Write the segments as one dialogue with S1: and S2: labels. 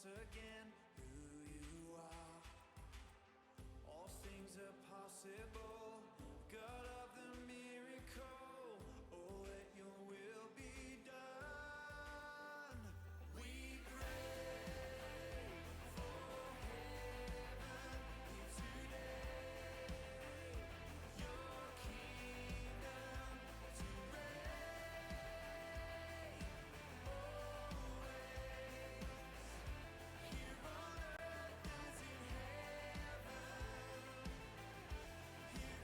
S1: once again who you are. All things are possible, God of the miracle. Oh, let your will be done. We pray for heaven here today. Your kingdom to reign always, here on earth as in heaven. Here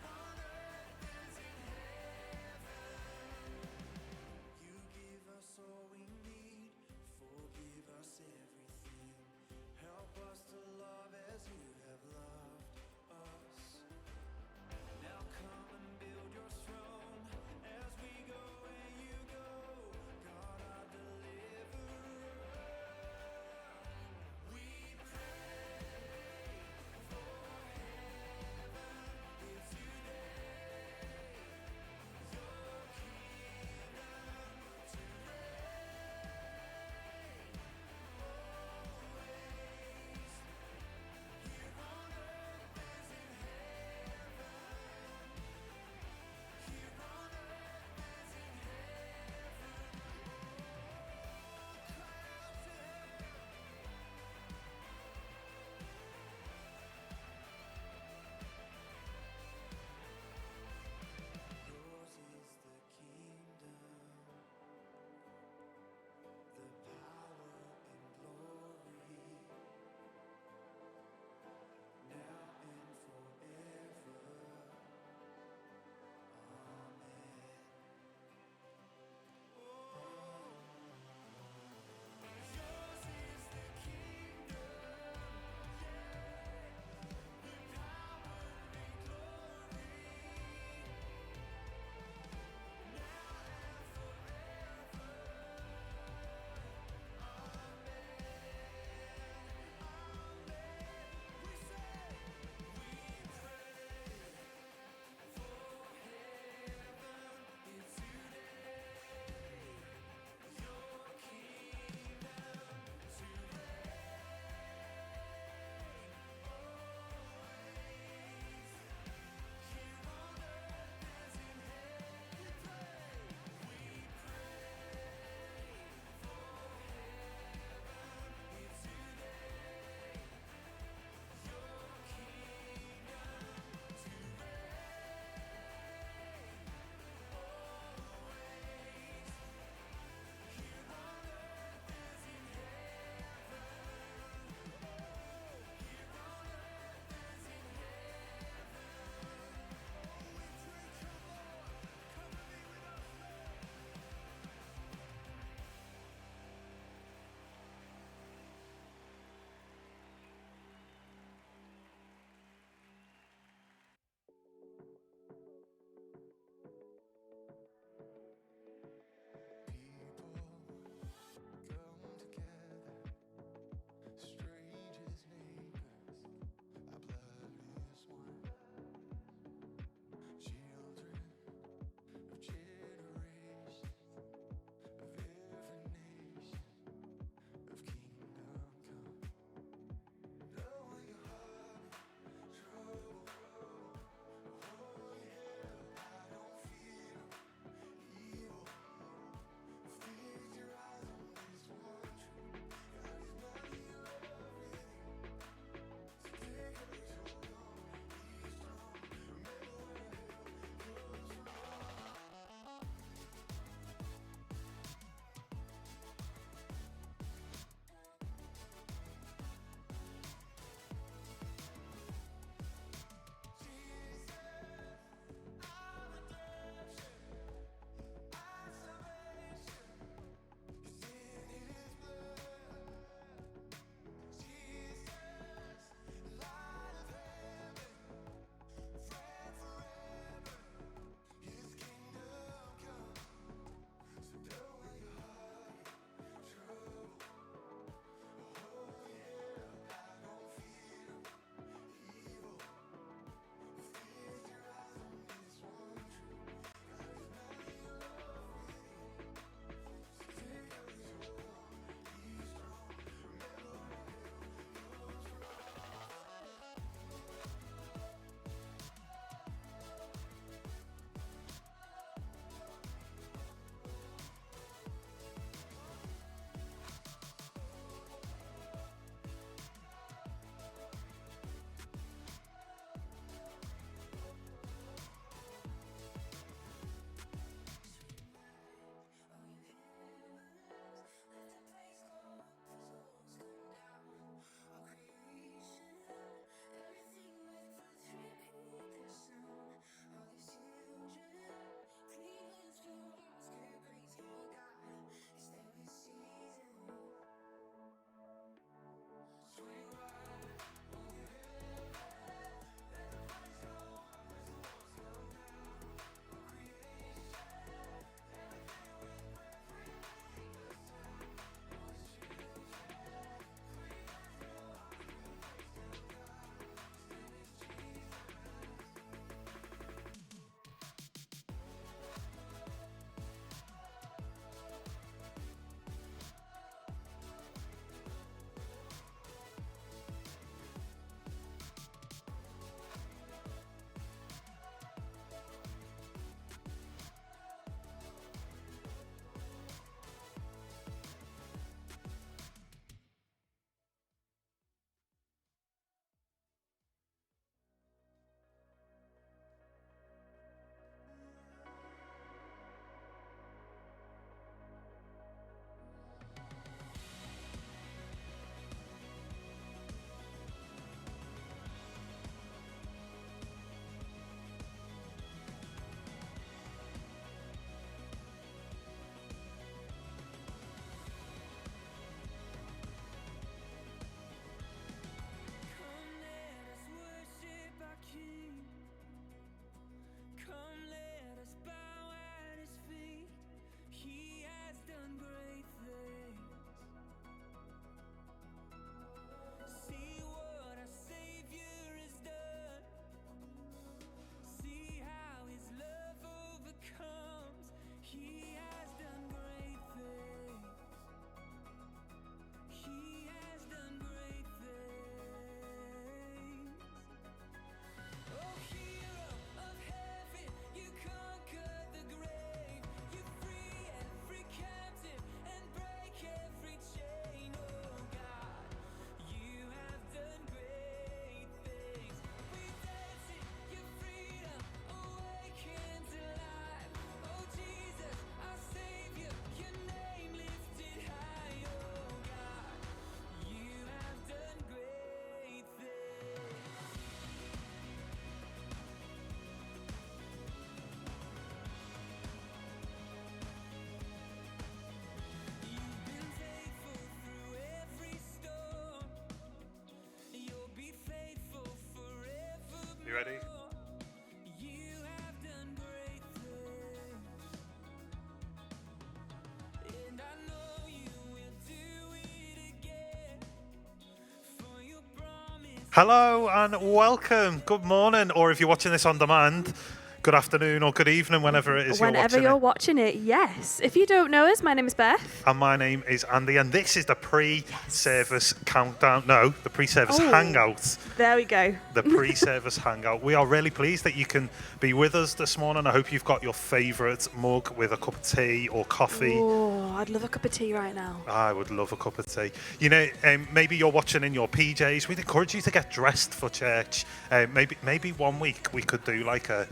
S2: Hello and welcome. Good morning, or if you're watching this on demand, good afternoon or good evening, whenever it is
S3: Whenever you're watching it, yes. If you don't know us, my name is Beth.
S2: And my name is Andy, and this is the pre-service countdown. No, the pre-service hangout.
S3: There we go.
S2: The pre-service hangout. We are really pleased that you can be with us this morning. I hope you've got your favourite mug with a cup of tea or coffee.
S3: Oh, I'd love a cup of tea right now.
S2: I would love a cup of tea. You know, maybe you're watching in your PJs. We'd encourage you to get dressed for church. Maybe 1 week we could do like a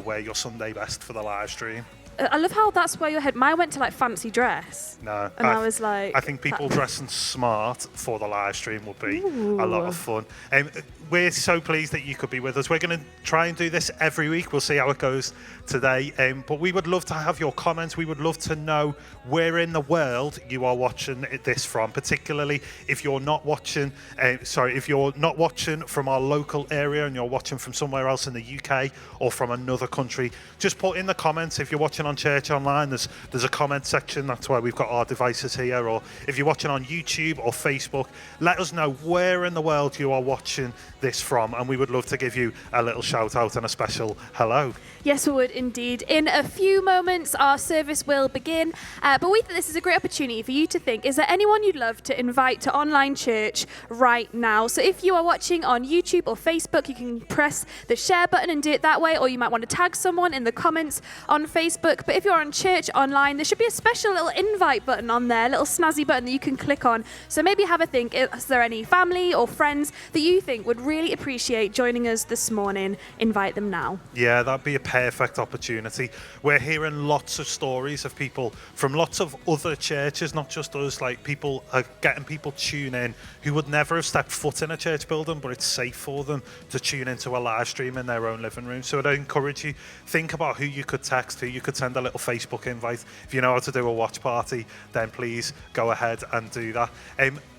S2: wear your Sunday best for the live stream.
S3: I love how that's where your head. Mine went to like fancy dress.
S2: No,
S3: and I was like,
S2: I think people dressing smart for the live stream would be a lot of fun. We're so pleased that you could be with us. We're going to try and do this every week. We'll see how it goes today. But we would love to have your comments. We would love to know where in the world you are watching this from, particularly if you're not watching. If you're not watching from our local area and you're watching from somewhere else in the UK or from another country. Just put in the comments if you're watching on Church Online. There's a comment section. That's why we've got our devices here. Or if you're watching on YouTube or Facebook, let us know where in the world you are watching this from, and we would love to give you a little shout out and a special hello.
S3: Yes, we would indeed. In a few moments, our service will begin, but we think this is a great opportunity for you to think, is there anyone you'd love to invite to online church right now? So if you are watching on YouTube or Facebook, you can press the share button and do it that way, or you might want to tag someone in the comments on Facebook. But if you're on church online, there should be a special little invite button on there, a little snazzy button that you can click on. So maybe have a think, is there any family or friends that you think would really appreciate joining us this morning? Invite them now.
S2: Yeah, that'd be a perfect opportunity. We're hearing lots of stories of people from lots of other churches, not just us. Like, people are getting people tune in who would never have stepped foot in a church building, but it's safe for them to tune into a live stream in their own living room. So I'd encourage you, think about who you could text, who you could send a little Facebook invite. If you know how to do a watch party, then please go ahead and do that.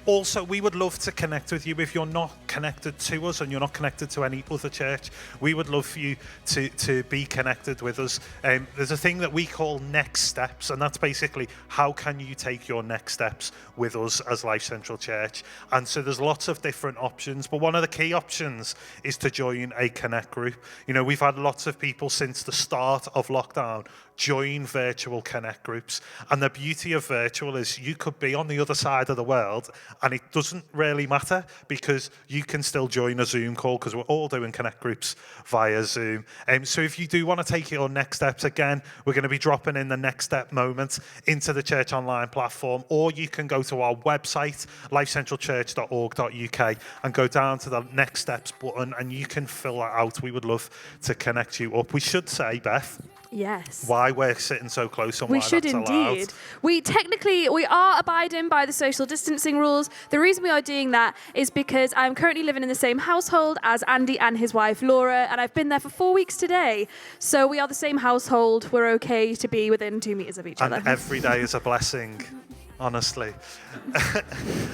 S2: Also, we would love to connect with you. If you're not connected to us and you're not connected to any other church, we would love for you to be connected with us. There's a thing that we call next steps, and that's basically how can you take your next steps with us as Lifecentral Church. And so there's lots of different options, but one of the key options is to join a connect group. You know, we've had lots of people since the start of lockdown join virtual connect groups, and the beauty of virtual is you could be on the other side of the world and it doesn't really matter, because you can still join a Zoom call, because we're all doing connect groups via Zoom. So if you do want to take your next steps, again, we're going to be dropping in the next step moment into the Church Online platform, or you can go to our website, lifecentralchurch.org.uk, and go down to the next steps button and you can fill that out. We would love to connect you up. We should say, Beth,
S3: yes,
S2: why we're sitting so close and
S3: we
S2: why
S3: should
S2: that's
S3: indeed.
S2: allowed.
S3: We are abiding by the social distancing rules. The reason we are doing that is because I'm currently living in the same household as Andy and his wife Laura, and I've been there for 4 weeks today. So we are the same household. We're okay to be within 2 meters of each other.
S2: And every day is a blessing. Honestly.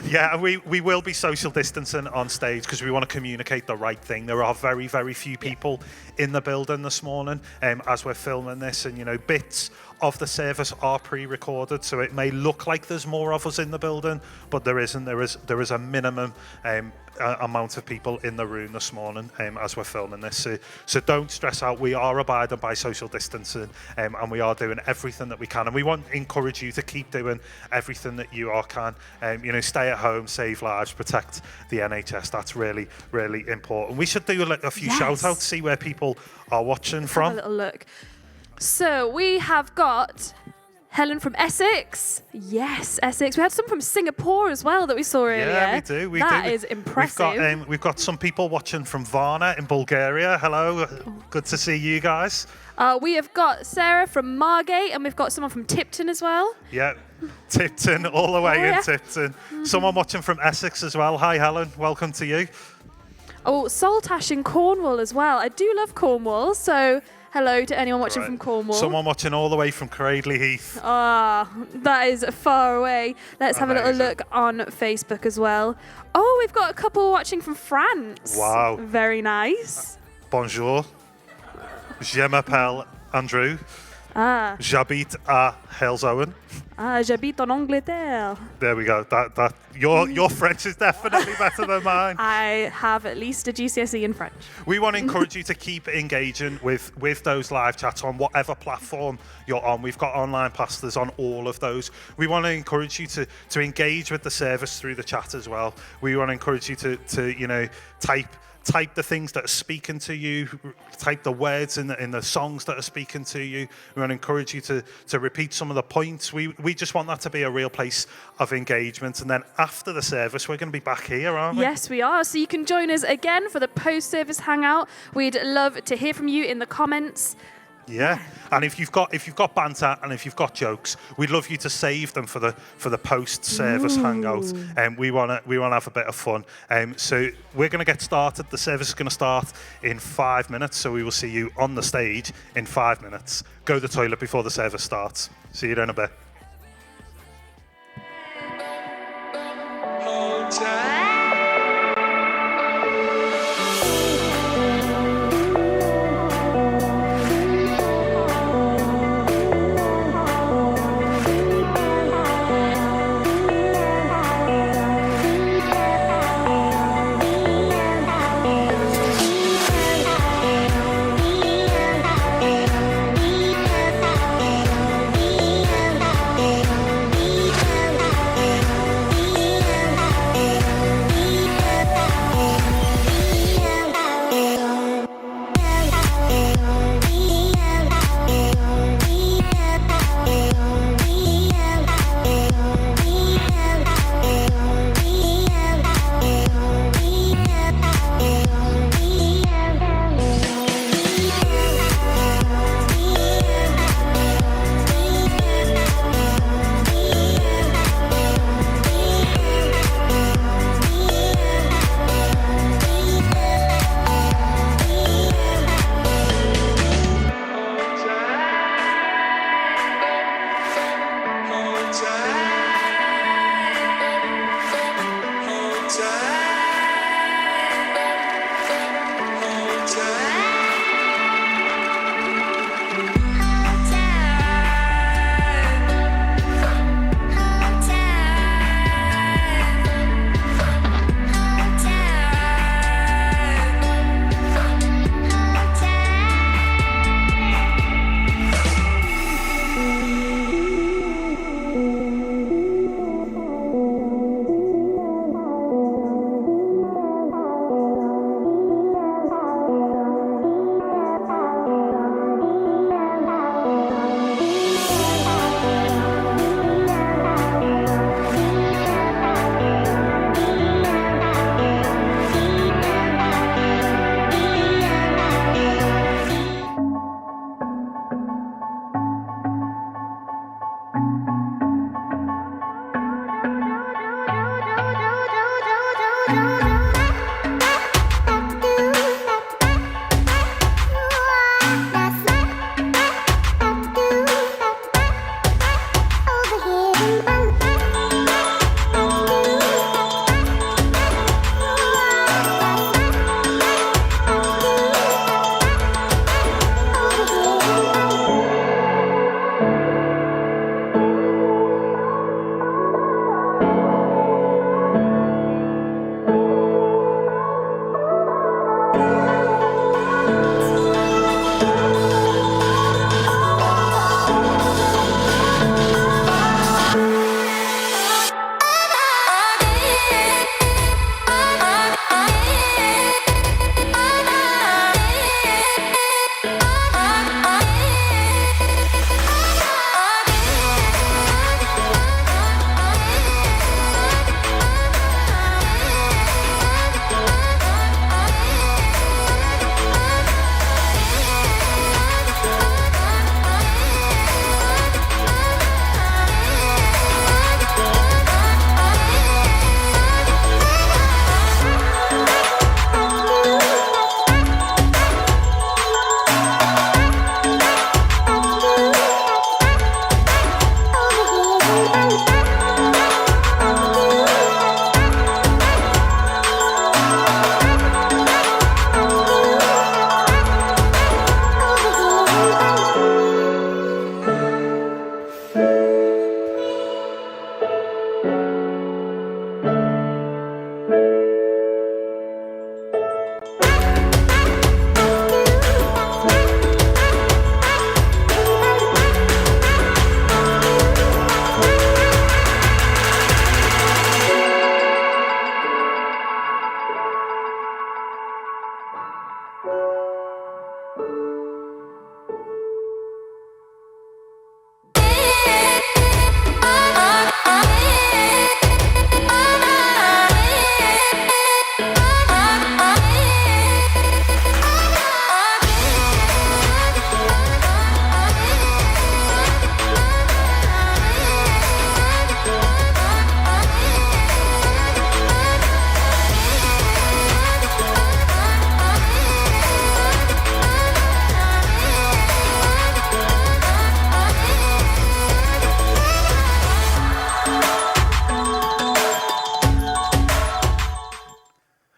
S2: Yeah, we will be social distancing on stage because we want to communicate the right thing. There are very, very few people in the building this morning as we're filming this, and, you know, bits of the service are pre-recorded, so it may look like there's more of us in the building, but there isn't. There is a minimum amount of people in the room this morning as we're filming this. So don't stress out. We are abiding by social distancing, and we are doing everything that we can. And we want to encourage you to keep doing everything that you can. You know, stay at home, save lives, protect the NHS. That's really, really important. We should do a few shout outs, see where people are watching from.
S3: Have a little look. So we have got Helen from Essex. Yes, Essex. We had some from Singapore as well that we saw earlier.
S2: Yeah, we do.
S3: That is impressive.
S2: We've got some people watching from Varna in Bulgaria. Hello. Good to see you guys.
S3: We have got Sarah from Margate, and we've got someone from Tipton as well.
S2: Yeah, Tipton, all the way in Tipton. Someone watching from Essex as well. Hi, Helen. Welcome to you.
S3: Oh, Saltash in Cornwall as well. I do love Cornwall, so hello to anyone watching from Cornwall.
S2: Someone watching all the way from Cradley Heath.
S3: Ah, that is far away. Let's have a little look on Facebook as well. Oh, we've got a couple watching from France.
S2: Wow.
S3: Very nice.
S2: Bonjour. Je m'appelle Andrew. J'habite à Halesowen.
S3: J'habite en Angleterre.
S2: There we go. That your French is definitely better than mine.
S3: I have at least a GCSE in French.
S2: We want to encourage you to keep engaging with those live chats on whatever platform you're on. We've got online pastors on all of those. We want to encourage you to engage with the service through the chat as well. We want to encourage you to type the things that are speaking to you, type the words in the songs that are speaking to you. We want to encourage you to repeat some of the points. We just want that to be a real place of engagement. And then after the service, we're going to be back here, aren't we?
S3: Yes, we are. So you can join us again for the post-service hangout. We'd love to hear from you in the comments.
S2: Yeah, and if you've got banter and if you've got jokes, we'd love you to save them for the post-service hangout. And we wanna have a bit of fun. So we're gonna get started. The service is gonna start in 5 minutes. So we will see you on the stage in 5 minutes. Go to the toilet before the service starts. See you in a bit.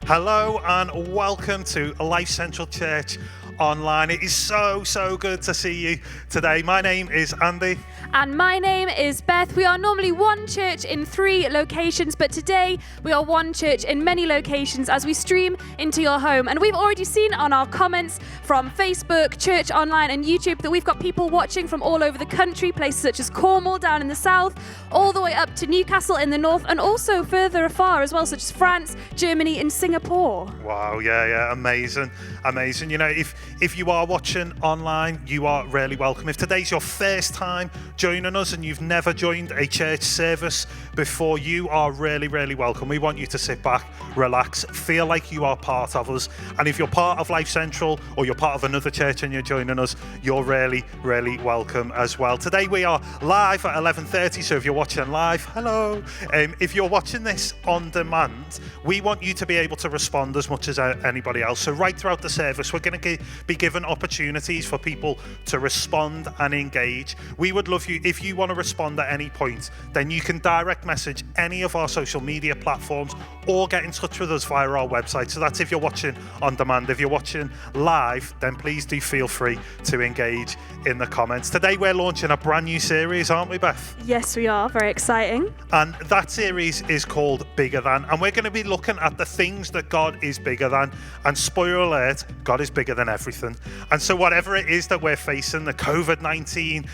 S2: Hello and welcome to Lifecentral Church online. It is so good to see you today. My name is Andy.
S3: And my name is Beth. We are normally one church in 3 locations, but today we are one church in many locations as we stream into your home. And we've already seen on our comments from Facebook, Church Online and YouTube that we've got people watching from all over the country, places such as Cornwall down in the south, all the way up to Newcastle in the north, and also further afar as well, such as France, Germany and Singapore.
S2: Wow, yeah, amazing. You know, if you are watching online, you are really welcome. If today's your first time joining us and you've never joined a church service before, you are really welcome. We want you to sit back, relax, feel like you are part of us. And if you're part of Life Central or you're part of another church and you're joining us, you're really welcome as well. Today we are live at 11:30, so if you're watching live, hello. If you're watching this on demand, we want you to be able to respond as much as anybody else. So right throughout the service, we're going to be given opportunities for people to respond and engage. We would love you, if you want to respond at any point, then you can direct message any of our social media platforms or get in touch with us via our website. So that's if you're watching on demand. If you're watching live, then please do feel free to engage in the comments. Today we're launching a brand new series, aren't we, Beth?
S3: Yes, we are. Very exciting.
S2: And that series is called Bigger Than. And we're going to be looking at the things that God is bigger than. And spoiler alert, God is bigger than everything. And so whatever it is that we're facing, the COVID-19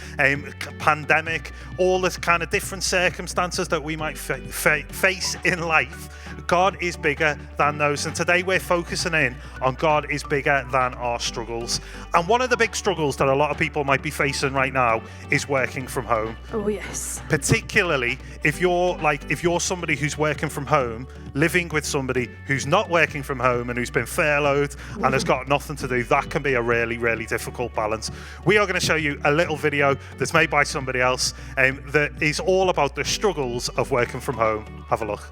S2: pandemic, all this kind of different circumstances that we might face in life, God is bigger than those. And today we're focusing in on God is bigger than our struggles. And one of the big struggles that a lot of people might be facing right now is working from home.
S3: Oh, yes.
S2: Particularly if you're somebody who's working from home, living with somebody who's not working from home and who's been furloughed and has got nothing to do, that can be a really difficult balance. We are going to show you a little video that's made by somebody else that is all about the struggles of working from home. Have a look.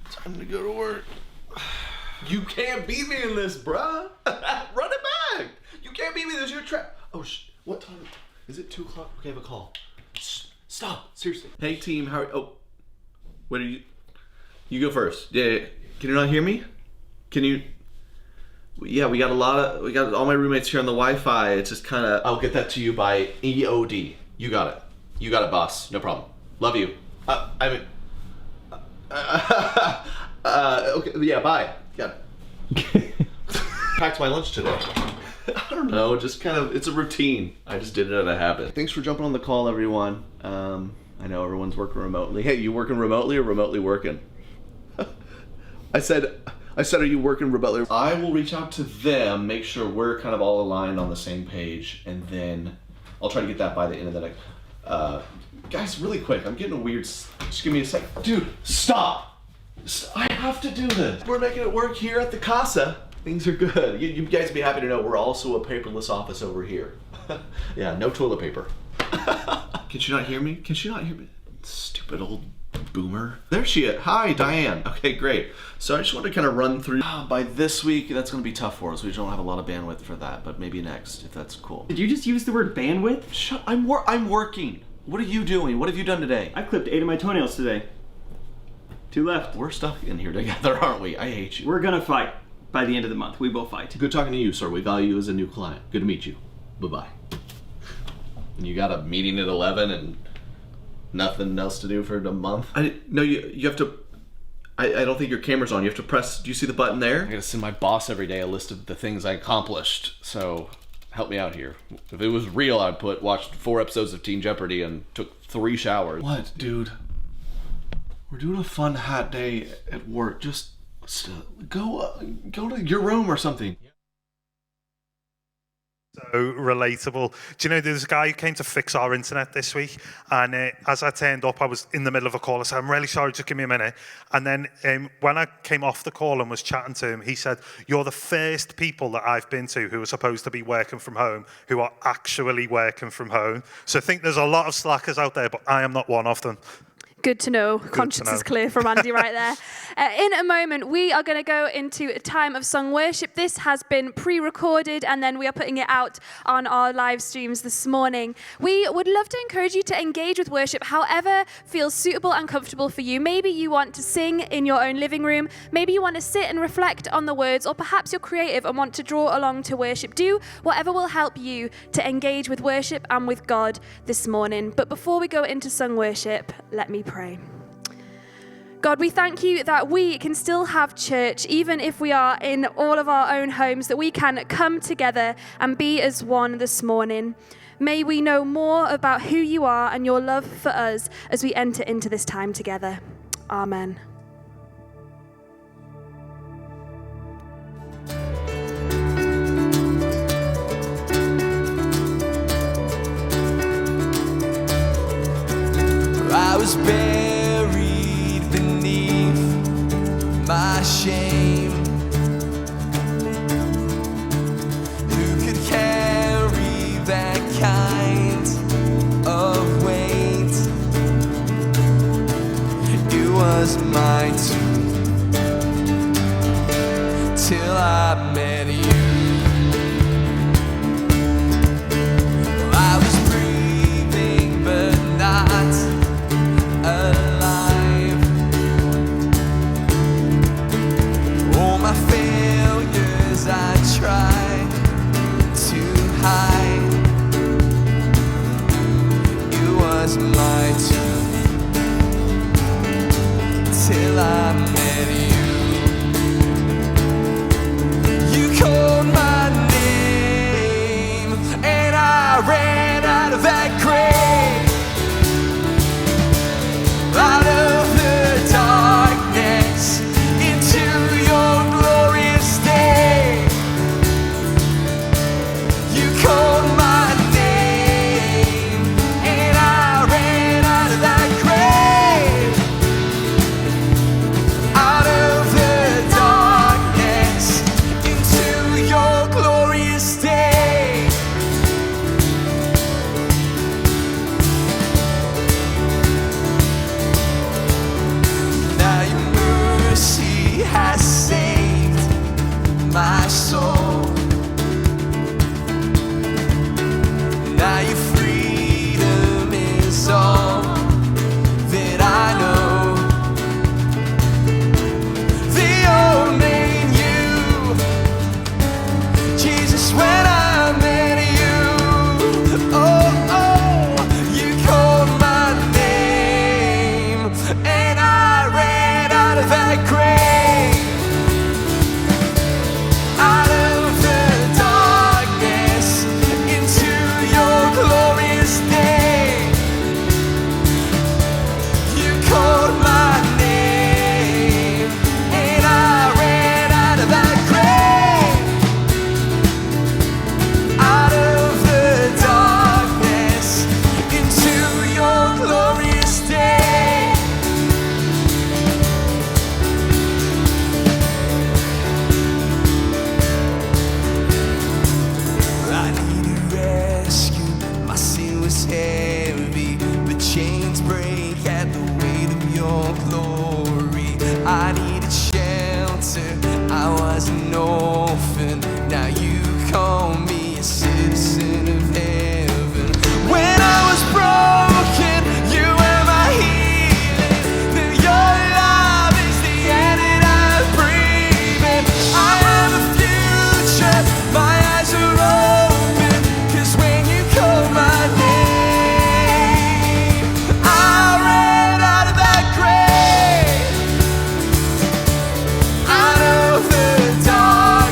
S4: Time to go to work. You can't beat me in this, bruh. Run it back. You can't beat me. This is your trap. Oh, what time? Is it 2 o'clock? Okay, I have a call. Stop. Seriously. Hey, team. How? Oh, what are you? You go first. Yeah. Can you not hear me? Can you? Yeah, we got all my roommates here on the Wi-Fi. It's just kind of. I'll get that to you by EOD. You got it. You got it, boss. No problem. Love you. Okay, yeah, bye. Got it. Packed my lunch today. I don't know, just kind of, it's a routine. I just did it out of habit. Thanks for jumping on the call, everyone. I know everyone's working remotely. Hey, you working remotely or remotely working? I said, are you working remotely? I will reach out to them, make sure we're kind of all aligned on the same page, and then I'll try to get that by the end of the night. Guys, really quick, I'm getting a weird, just give me a sec. Dude, stop! I have to do this. We're making it work here at the Casa. Things are good. You guys be happy to know we're also a paperless office over here. Yeah, no toilet paper. Can she not hear me? Stupid old boomer. There she is. Hi, Diane. Okay, great. So I just want to kind of run through. By this week, that's going to be tough for us. We don't have a lot of bandwidth for that, but maybe next, if that's cool.
S5: Did you just use the word bandwidth?
S4: Shut. I'm working. What are you doing? What have you done today?
S5: I clipped 8 of my toenails today. 2 left.
S4: We're stuck in here together, aren't we? I hate you.
S5: We're gonna fight by the end of the month. We will fight.
S4: Good talking to you, sir. We value you as a new client. Good to meet you. Bye-bye. And you got a meeting at 11 and nothing else to do for a month? No, you have to... I don't think your camera's on. You have to press... Do you see the button there? I gotta send my boss every day a list of the things I accomplished. So... help me out here. If it was real, I'd watched 4 episodes of Teen Jeopardy and took 3 showers. What, dude? We're doing a fun hat day at work. Just go to your room or something.
S2: So relatable. Do you know there's a guy who came to fix our internet this week, and as I turned up, I was in the middle of a call. I said, I'm really sorry, just give me a minute. And then when I came off the call and was chatting to him, he said, you're the first people that I've been to who are supposed to be working from home who are actually working from home. So I think there's a lot of slackers out there, but I am not one of them.
S3: Good to know. Conscience
S2: know.
S3: is clear from Andy right there. In a moment, we are going to go into a time of song worship. This has been pre-recorded, and then we are putting it out on our live streams this morning. We would love to encourage you to engage with worship however feels suitable and comfortable for you. Maybe you want to sing in your own living room. Maybe you want to sit and reflect on the words, or perhaps you're creative and want to draw along to worship. Do whatever will help you to engage with worship and with God this morning. But before we go into sung worship, let me pray. God, we thank you that we can still have church, even if we are in all of our own homes, that we can come together and be as one this morning. May we know more about who you are and your love for us as we enter into this time together. Amen.
S1: I was buried beneath my shame. Who could carry that kind of weight? It was mine too, till I met you. I was breathing but not alive. All my failures I tried to hide. It was mine too, till I met you. You called my name and I ran out of that grave, out of the darkness into your glorious day. You called my name and I ran out of that grave, out of the darkness into your glorious day. Now your mercy has saved my soul. Now your freedom is all that I know. The old name you, Jesus, when I met you. Oh, you called my name and I ran out of that grave, out of the darkness into your glorious day. You called my name and I ran out of that grave, out of the darkness into your glorious day. I needed rescue, my sin was heavy, but chains break at the weight of your glory. I needed shelter, I was an orphan, now you call me a citizen of heaven. When I was broken, you were my healing. Then your love is the air that I breathe in. I have a future, my eyes are open, 'cause when you called my name, I ran out of that grave, out of the dark.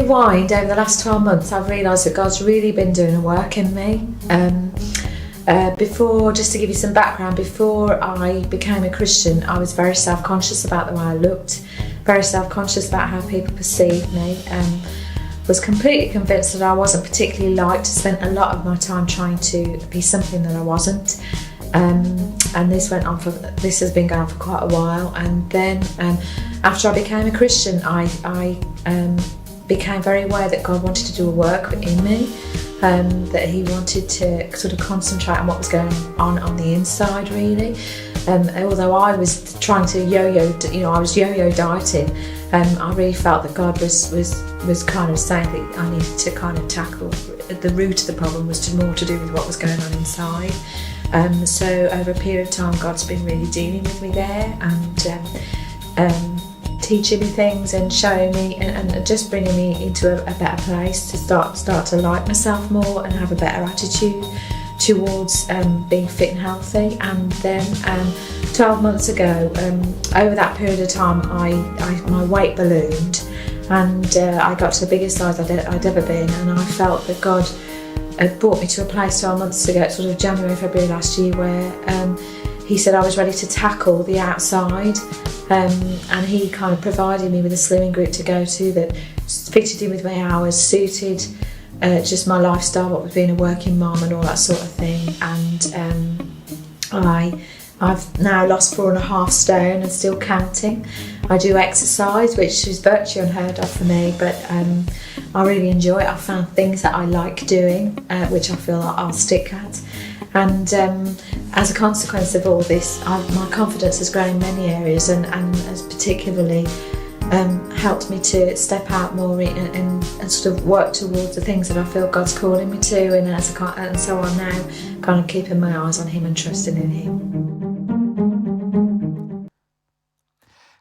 S6: rewind over the last 12 months, I've realised that God's really been doing a work in me. Before, just to give you some background, before I became a Christian, I was very self-conscious about the way I looked, very self-conscious about how people perceived me. Was completely convinced that I wasn't particularly liked, spent a lot of my time trying to be something that I wasn't. And this has been going on for quite a while. And then after I became a Christian, I became very aware that God wanted to do a work in me, that He wanted to sort of concentrate on what was going on the inside, really. Although I was trying to I was yo-yo dieting, I really felt that God was kind of saying that I needed to kind of tackle the root of the problem was more to do with what was going on inside. So over a period of time, God's been really dealing with me there and teaching me things and showing me and just bringing me into a better place to start to like myself more and have a better attitude towards being fit and healthy. And then 12 months ago, over that period of time, my weight ballooned and I got to the biggest size I'd ever been, and I felt that God had brought me to a place 12 months ago, sort of January, February last year, where He said I was ready to tackle the outside, and He kind of provided me with a slimming group to go to that fitted in with my hours, suited just my lifestyle, what with being a working mum and all that sort of thing. And I've now lost 4.5 stone and still counting. I do exercise, which is virtually unheard of for me, but I really enjoy it. I found things that I like doing, which I feel like I'll stick at. And as a consequence of all this, my confidence has grown in many areas and has particularly helped me to step out more and sort of work towards the things that I feel God's calling me to, and so I'm now kind of keeping my eyes on Him and trusting in Him.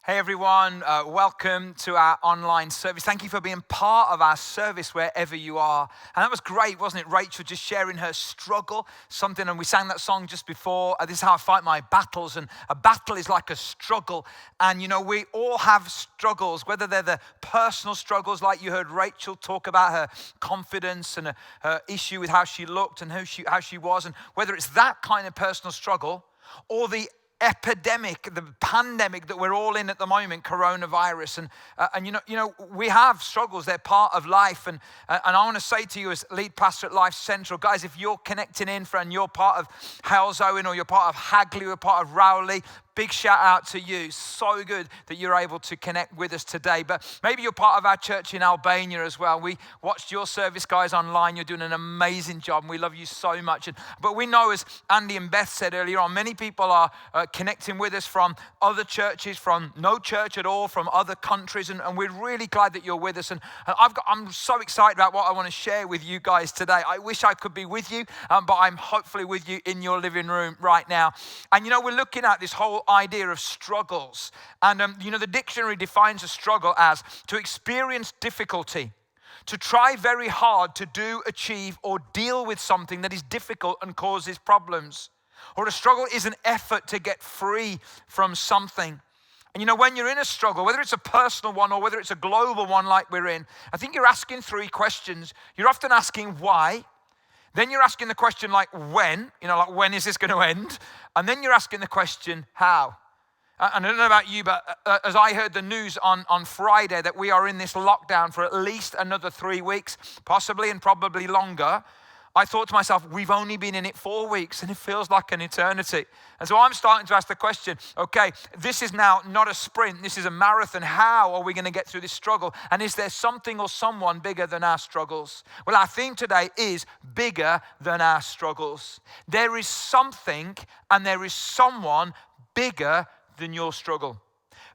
S7: Hey everyone, welcome to our online service. Thank you for being part of our service wherever you are. And that was great, wasn't it? Rachel just sharing her struggle, something, and we sang that song just before. This is how I fight my battles, and a battle is like a struggle. And you know, we all have struggles, whether they're the personal struggles, like you heard Rachel talk about her confidence and her issue with how she looked and how she was, and whether it's that kind of personal struggle or the epidemic, the pandemic that we're all in at the moment, coronavirus, and you know we have struggles. They're part of life, and I want to say to you as lead pastor at Lifecentral, guys, if you're connecting in and you're part of Halesowen or you're part of Hagley or part of Rowley, big shout out to you. So good that you're able to connect with us today. But maybe you're part of our church in Albania as well. We watched your service, guys, online. You're doing an amazing job, and we love you so much. But we know, as Andy and Beth said earlier on, many people are connecting with us from other churches, from no church at all, from other countries, and we're really glad that you're with us. And I'm so excited about what I want to share with you guys today. I wish I could be with you, but I'm hopefully with you in your living room right now. And you know, we're looking at this whole idea of struggles, and you know, the dictionary defines a struggle as to experience difficulty, to try very hard to do, achieve, or deal with something that is difficult and causes problems. Or a struggle is an effort to get free from something. And you know, when you're in a struggle, whether it's a personal one or whether it's a global one like we're in, I think you're asking 3 questions. You're often asking why. Then you're asking the question like when, you know, like when is this going to end? And then you're asking the question how. And I don't know about you, but as I heard the news on Friday that we are in this lockdown for at least another 3 weeks, possibly and probably longer, I thought to myself, we've only been in it 4 weeks and it feels like an eternity. And so I'm starting to ask the question, okay, this is now not a sprint, this is a marathon. How are we going to get through this struggle? And is there something or someone bigger than our struggles? Well, our theme today is bigger than our struggles. There is something and there is someone bigger than your struggle.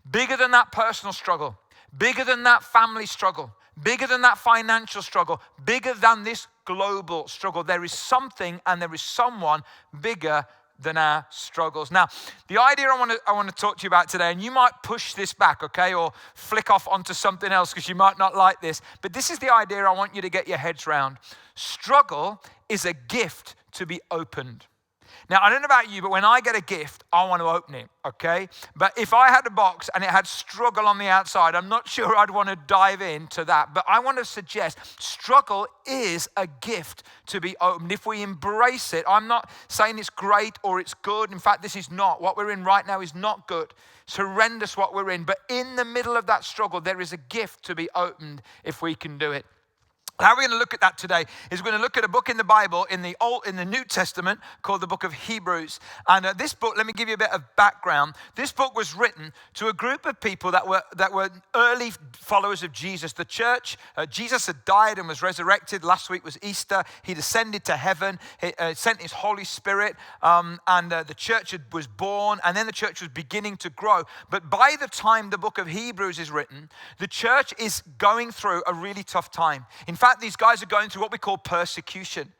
S7: Bigger than that personal struggle. Bigger than that family struggle. Bigger than that financial struggle. Bigger than this global struggle. There is something and there is someone bigger than our struggles. Now, the idea I want to talk to you about today, and you might push this back, okay, or flick off onto something else because you might not like this, but this is the idea I want you to get your heads around. Struggle is a gift to be opened. Now, I don't know about you, but when I get a gift, I want to open it, okay? But if I had a box and it had struggle on the outside, I'm not sure I'd want to dive into that. But I want to suggest struggle is a gift to be opened. If we embrace it, I'm not saying it's great or it's good. In fact, this is not. What we're in right now is not good. It's horrendous what we're in. But in the middle of that struggle, there is a gift to be opened if we can do it. How we're going to look at that today is we're going to look at a book in the Bible in the New Testament called the book of Hebrews. And this book, let me give you a bit of background. This book was written to a group of people that were early followers of Jesus. The church, Jesus had died and was resurrected. Last week was Easter. He'd ascended to heaven. He sent his Holy Spirit, and the church was born, and then the church was beginning to grow. But by the time the book of Hebrews is written, the church is going through a really tough time. In fact, these guys are going through what we call persecution.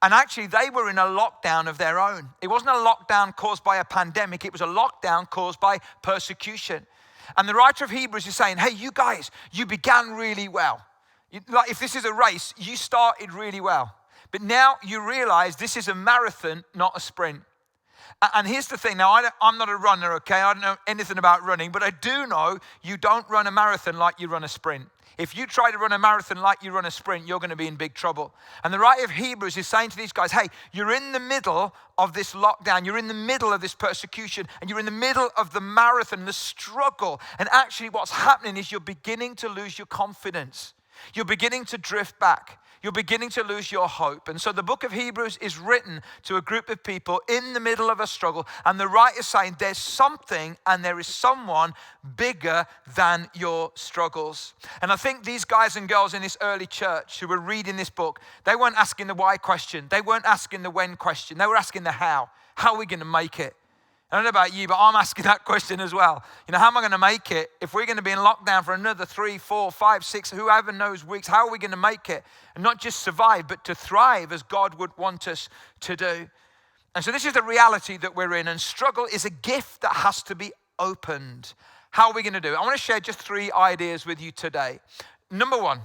S7: And actually, they were in a lockdown of their own. It wasn't a lockdown caused by a pandemic. It was a lockdown caused by persecution. And the writer of Hebrews is saying, hey, you guys, you began really well. Like if this is a race, you started really well. But now you realize this is a marathon, not a sprint. And here's the thing. Now, I'm not a runner, okay? I don't know anything about running, but I do know you don't run a marathon like you run a sprint. If you try to run a marathon like you run a sprint, you're going to be in big trouble. And the writer of Hebrews is saying to these guys, hey, you're in the middle of this lockdown. You're in the middle of this persecution. And you're in the middle of the marathon, the struggle. And actually what's happening is you're beginning to lose your confidence. You're beginning to drift back. You're beginning to lose your hope. And so the book of Hebrews is written to a group of people in the middle of a struggle. And the writer is saying there's something and there is someone bigger than your struggles. And I think these guys and girls in this early church who were reading this book, they weren't asking the why question. They weren't asking the when question. They were asking the how. How are we going to make it? I don't know about you, but I'm asking that question as well. You know, how am I going to make it if we're going to be in lockdown for another 3, 4, 5, 6, whoever knows weeks? How are we going to make it? And not just survive, but to thrive as God would want us to do. And so this is the reality that we're in. And struggle is a gift that has to be opened. How are we going to do it? I want to share just 3 ideas with you today. Number 1,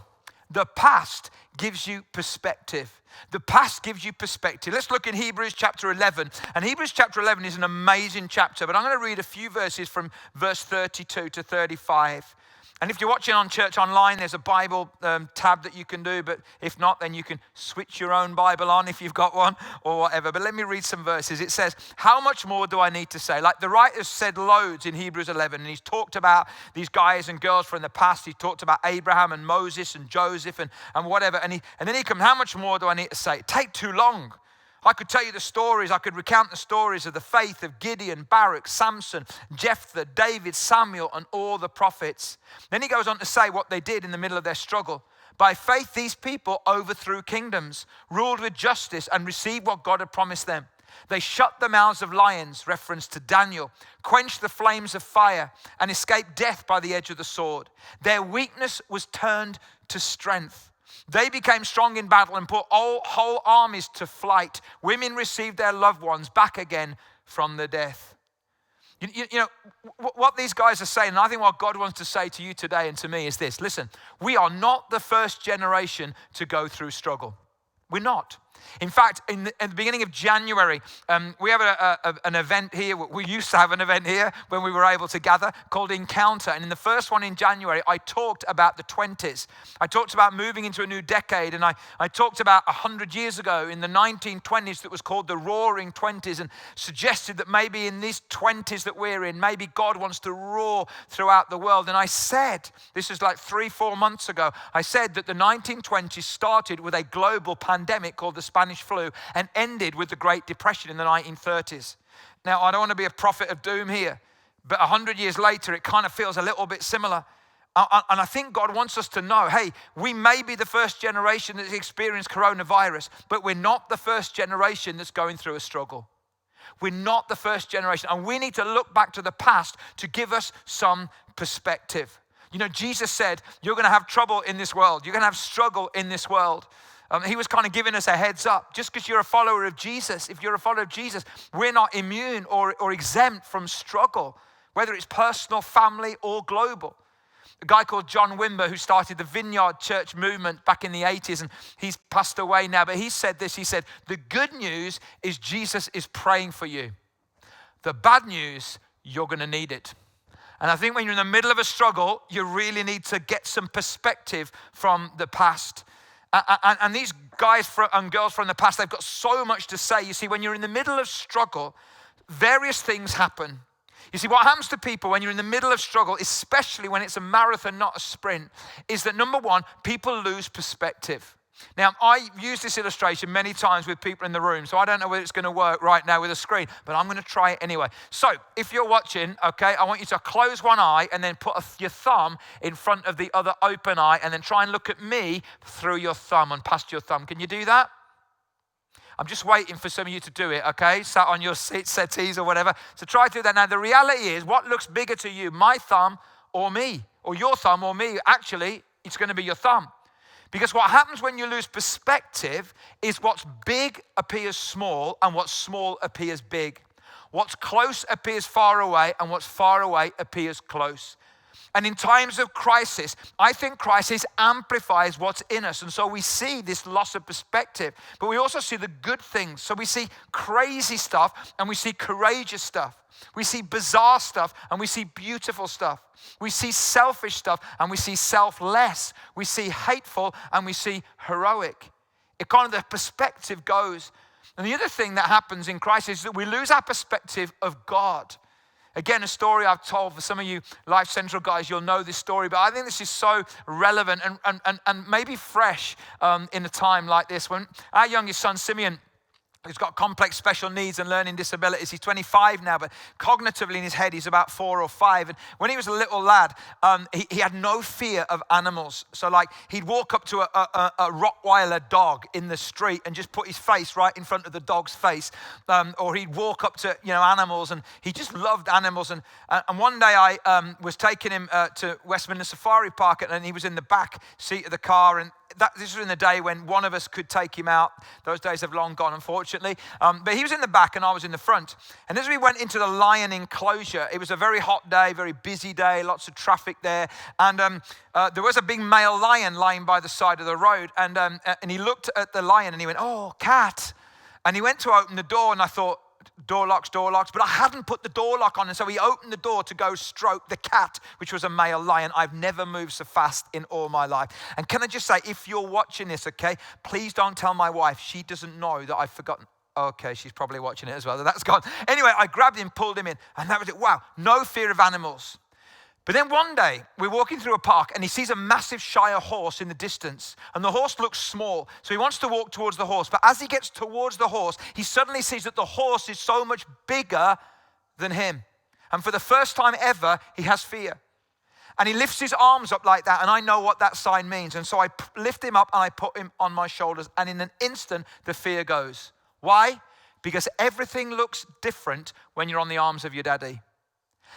S7: the past gives you perspective. The past gives you perspective. Let's look in Hebrews chapter 11. And Hebrews chapter 11 is an amazing chapter, but I'm going to read a few verses from verse 32 to 35. And if you're watching on church online, there's a Bible tab that you can do. But if not, then you can switch your own Bible on if you've got one or whatever. But let me read some verses. It says, how much more do I need to say? Like the writer's said loads in Hebrews 11. And he's talked about these guys and girls from the past. He talked about Abraham and Moses and Joseph and whatever. And then he comes, how much more do I need to say? Take too long. I could tell you the stories. I could recount the stories of the faith of Gideon, Barak, Samson, Jephthah, David, Samuel, and all the prophets. Then he goes on to say what they did in the middle of their struggle. By faith, these people overthrew kingdoms, ruled with justice, and received what God had promised them. They shut the mouths of lions, reference to Daniel, quenched the flames of fire, and escaped death by the edge of the sword. Their weakness was turned to strength. They became strong in battle and put whole armies to flight. Women received their loved ones back again from the death. You know, what these guys are saying, and I think what God wants to say to you today and to me is this. Listen, we are not the first generation to go through struggle. We're not. In fact, in the beginning of January, we have an event here. We used to have an event here when we were able to gather called Encounter. And in the first one in January, I talked about the 20s. I talked about moving into a new decade. And I talked about 100 years ago in the 1920s that was called the Roaring 20s and suggested that maybe in these 20s that we're in, maybe God wants to roar throughout the world. And I said, this is like 3-4 months ago, I said that the 1920s started with a global pandemic called the Spanish flu and ended with the Great Depression in the 1930s. Now, I don't want to be a prophet of doom here, but 100 years later, it kind of feels a little bit similar. And I think God wants us to know, hey, we may be the first generation that's experienced coronavirus, but we're not the first generation that's going through a struggle. We're not the first generation. And we need to look back to the past to give us some perspective. You know, Jesus said, you're going to have trouble in this world. You're going to have struggle in this world. He was kind of giving us a heads up. Just because you're a follower of Jesus, if you're a follower of Jesus, we're not immune or exempt from struggle, whether it's personal, family, or global. A guy called John Wimber, who started the Vineyard Church movement back in the 80s, and he's passed away now, but he said this, he said, the good news is Jesus is praying for you. The bad news, you're going to need it. And I think when you're in the middle of a struggle, you really need to get some perspective from the past. And these guys and girls from the past, they've got so much to say. You see, when you're in the middle of struggle, various things happen. You see, what happens to people when you're in the middle of struggle, especially when it's a marathon, not a sprint, is that number one, people lose perspective. Now, I use this illustration many times with people in the room, so I don't know whether it's going to work right now with a screen, but I'm going to try it anyway. So, if you're watching, okay, I want you to close one eye and then put your thumb in front of the other open eye and then try and look at me through your thumb and past your thumb. Can you do that? I'm just waiting for some of you to do it, okay? Sat on your settees or whatever. So try to do that. Now, the reality is, what looks bigger to you, my thumb or me? Or your thumb or me? Actually, it's going to be your thumb. Because what happens when you lose perspective is what's big appears small and what's small appears big. What's close appears far away and what's far away appears close. And in times of crisis, I think crisis amplifies what's in us. And so we see this loss of perspective, but we also see the good things. So we see crazy stuff and we see courageous stuff. We see bizarre stuff and we see beautiful stuff. We see selfish stuff and we see selfless. We see hateful and we see heroic. It kind of, the perspective goes. And the other thing that happens in crisis is that we lose our perspective of God. Again, a story I've told for some of you Lifecentral guys, you'll know this story, but I think this is so relevant and maybe fresh in a time like this. When our youngest son, Simeon, who's got complex special needs and learning disabilities. He's 25 now, but cognitively in his head, he's about 4 or 5. And when he was a little lad, he had no fear of animals. So like he'd walk up to a Rottweiler dog in the street and just put his face right in front of the dog's face. Or he'd walk up to, animals, and he just loved animals. And one day I was taking him to Westminster Safari Park, and he was in the back seat of the car, and this was in the day when one of us could take him out. Those days have long gone, unfortunately. But he was in the back and I was in the front. And as we went into the lion enclosure, it was a very hot day, very busy day, lots of traffic there. And there was a big male lion lying by the side of the road. And he looked at the lion and he went, "Oh, cat." And he went to open the door, and I thought, door locks, but I hadn't put the door lock on, and so he opened the door to go stroke the cat, which was a male lion. I've never moved so fast in all my life. And can I just say, if you're watching this, okay, please don't tell my wife. She doesn't know that I've forgotten. Okay, she's probably watching it as well. That's gone. Anyway, I grabbed him, pulled him in, and that was it. Wow, no fear of animals. But then one day, we're walking through a park and he sees a massive Shire horse in the distance. And the horse looks small, so he wants to walk towards the horse. But as he gets towards the horse, he suddenly sees that the horse is so much bigger than him. And for the first time ever, he has fear. And he lifts his arms up like that, and I know what that sign means. And so I lift him up and I put him on my shoulders. And in an instant, the fear goes. Why? Because everything looks different when you're on the arms of your daddy.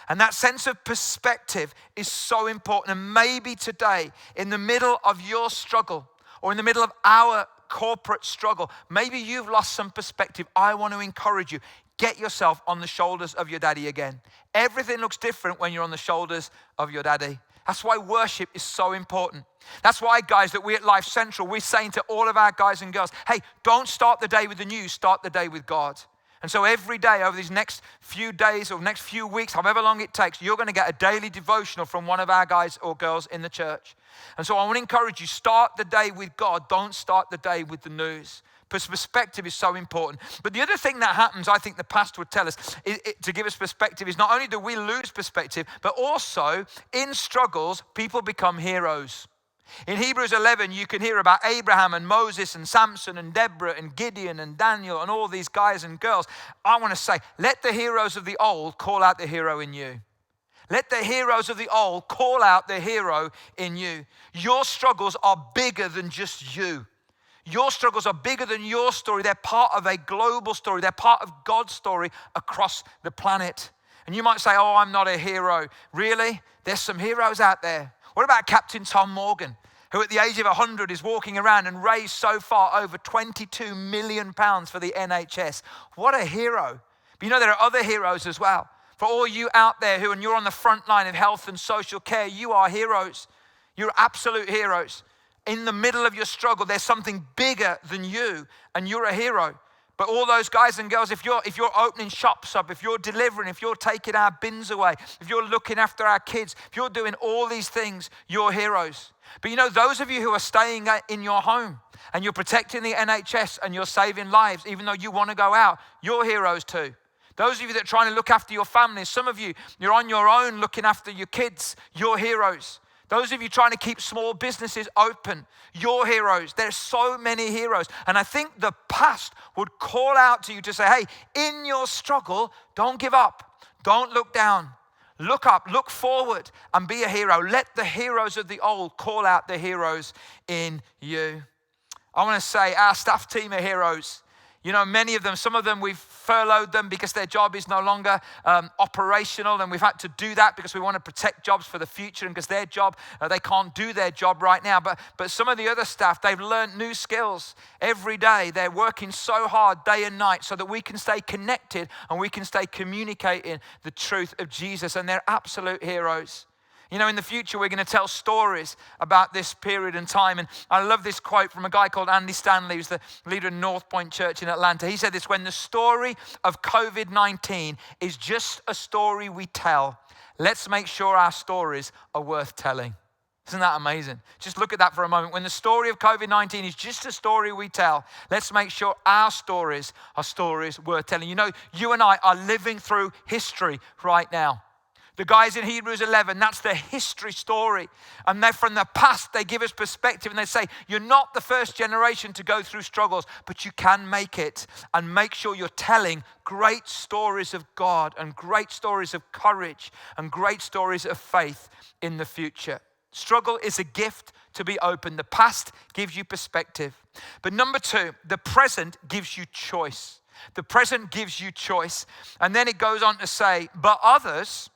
S7: And that sense of perspective is so important. And maybe today, in the middle of your struggle, or in the middle of our corporate struggle, maybe you've lost some perspective. I want to encourage you. Get yourself on the shoulders of your daddy again. Everything looks different when you're on the shoulders of your daddy. That's why worship is so important. That's why, guys, that we at Life Central, we're saying to all of our guys and girls, hey, don't start the day with the news, start the day with God. And so every day over these next few days or next few weeks, however long it takes, you're going to get a daily devotional from one of our guys or girls in the church. And so I want to encourage you, start the day with God. Don't start the day with the news. Perspective is so important. But the other thing that happens, I think the pastor would tell us, to give us perspective, is not only do we lose perspective, but also in struggles, people become heroes. In Hebrews 11, you can hear about Abraham and Moses and Samson and Deborah and Gideon and Daniel and all these guys and girls. I want to say, let the heroes of the old call out the hero in you. Let the heroes of the old call out the hero in you. Your struggles are bigger than just you. Your struggles are bigger than your story. They're part of a global story. They're part of God's story across the planet. And you might say, oh, I'm not a hero. Really? There's some heroes out there. What about Captain Tom Morgan, who at the age of 100 is walking around and raised so far over £22 million for the NHS? What a hero. But you know, there are other heroes as well. For all you out there who, and you're on the front line of health and social care, you are heroes. You're absolute heroes. In the middle of your struggle, there's something bigger than you, and you're a hero. But all those guys and girls, if you're opening shops up, if you're delivering, if you're taking our bins away, if you're looking after our kids, if you're doing all these things, you're heroes. But you know, those of you who are staying in your home and you're protecting the NHS and you're saving lives, even though you want to go out, you're heroes too. Those of you that are trying to look after your families, some of you, you're on your own looking after your kids, you're heroes. Those of you trying to keep small businesses open, you're heroes. There's so many heroes. And I think the past would call out to you to say, hey, in your struggle, don't give up. Don't look down. Look up, look forward, and be a hero. Let the heroes of the old call out the heroes in you. I want to say our staff team are heroes. You know, many of them, some of them, we've furloughed them because their job is no longer operational, and we've had to do that because we want to protect jobs for the future, and because their job, they can't do their job right now. But some of the other staff, they've learned new skills every day. They're working so hard day and night so that we can stay connected and we can stay communicating the truth of Jesus, and they're absolute heroes. You know, in the future, we're going to tell stories about this period in time. And I love this quote from a guy called Andy Stanley, who's the leader of North Point Church in Atlanta. He said this: when the story of COVID-19 is just a story we tell, let's make sure our stories are worth telling. Isn't that amazing? Just look at that for a moment. When the story of COVID-19 is just a story we tell, let's make sure our stories are stories worth telling. You know, you and I are living through history right now. The guys in Hebrews 11, that's the history story. And they're from the past, they give us perspective and they say, you're not the first generation to go through struggles, but you can make it. And make sure you're telling great stories of God and great stories of courage and great stories of faith in the future. Struggle is a gift to be open. The past gives you perspective. But number two, the present gives you choice. The present gives you choice. And then it goes on to say, but others,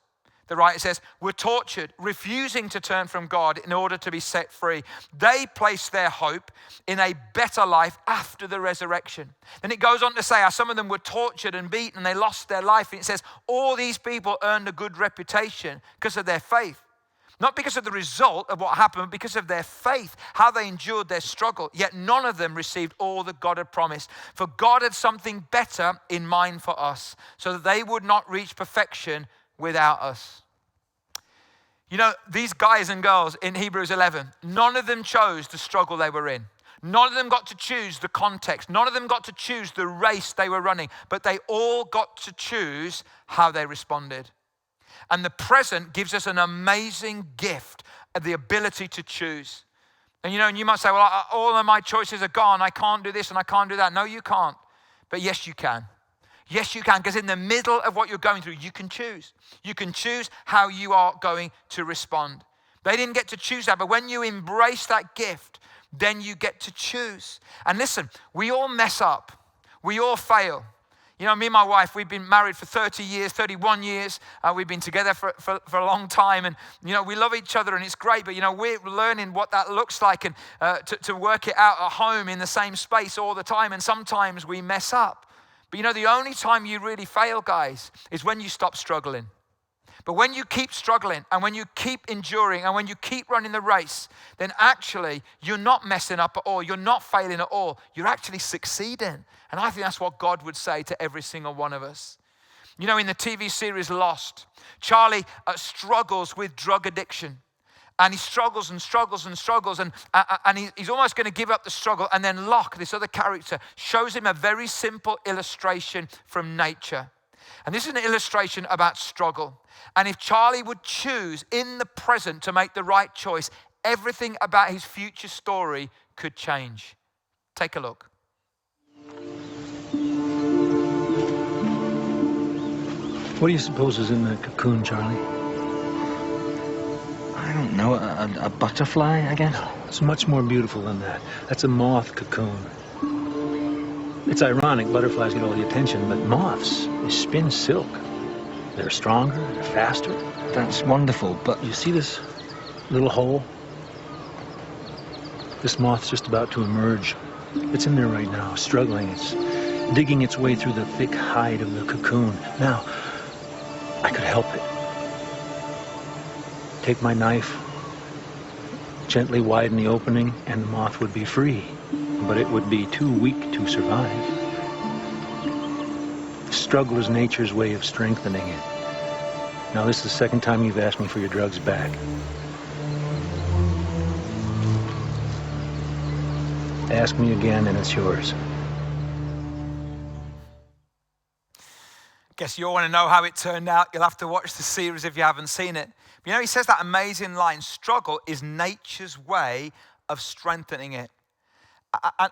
S7: the writer says, were tortured, refusing to turn from God in order to be set free. They placed their hope in a better life after the resurrection. Then it goes on to say how some of them were tortured and beaten and they lost their life. And it says, all these people earned a good reputation because of their faith. Not because of the result of what happened, but because of their faith, how they endured their struggle. Yet none of them received all that God had promised. For God had something better in mind for us, so that they would not reach perfection without us. You know, these guys and girls in Hebrews 11, none of them chose the struggle they were in. None of them got to choose the context. None of them got to choose the race they were running, but they all got to choose how they responded. And the present gives us an amazing gift of the ability to choose. And you know, and you might say, well, all of my choices are gone. I can't do this and I can't do that. No, you can't. But yes, you can. Yes, you can, because in the middle of what you're going through, you can choose. You can choose how you are going to respond. They didn't get to choose that, but when you embrace that gift, then you get to choose. And listen, we all mess up. We all fail. You know, me and my wife, we've been married for 30 years, 31 years. We've been together for a long time. And, you know, we love each other and it's great. But, you know, we're learning what that looks like and to work it out at home in the same space all the time. And sometimes we mess up. But you know, the only time you really fail, guys, is when you stop struggling. But when you keep struggling and when you keep enduring and when you keep running the race, then actually you're not messing up at all. You're not failing at all. You're actually succeeding. And I think that's what God would say to every single one of us. You know, in the TV series Lost, Charlie struggles with drug addiction. And he struggles and struggles and struggles, and he's almost going to give up the struggle. And then Locke, this other character, shows him a very simple illustration from nature. And this is an illustration about struggle. And if Charlie would choose in the present to make the right choice, everything about his future story could change. Take a look.
S8: What do you suppose is in the cocoon, Charlie?
S9: I don't know, a butterfly, I guess?
S8: It's much more beautiful than that. That's a moth cocoon. It's ironic, butterflies get all the attention, but moths, they spin silk. They're stronger, they're faster.
S9: That's wonderful, but...
S8: You see this little hole? This moth's just about to emerge. It's in there right now, struggling. It's digging its way through the thick hide of the cocoon. Now, I could help it. Take my knife, gently widen the opening, and the moth would be free. But it would be too weak to survive. The struggle is nature's way of strengthening it. Now, this is the second time you've asked me for your drugs back. Ask me again, and it's yours.
S7: Guess you all want to know how it turned out. You'll have to watch the series if you haven't seen it. But you know, he says that amazing line, struggle is nature's way of strengthening it.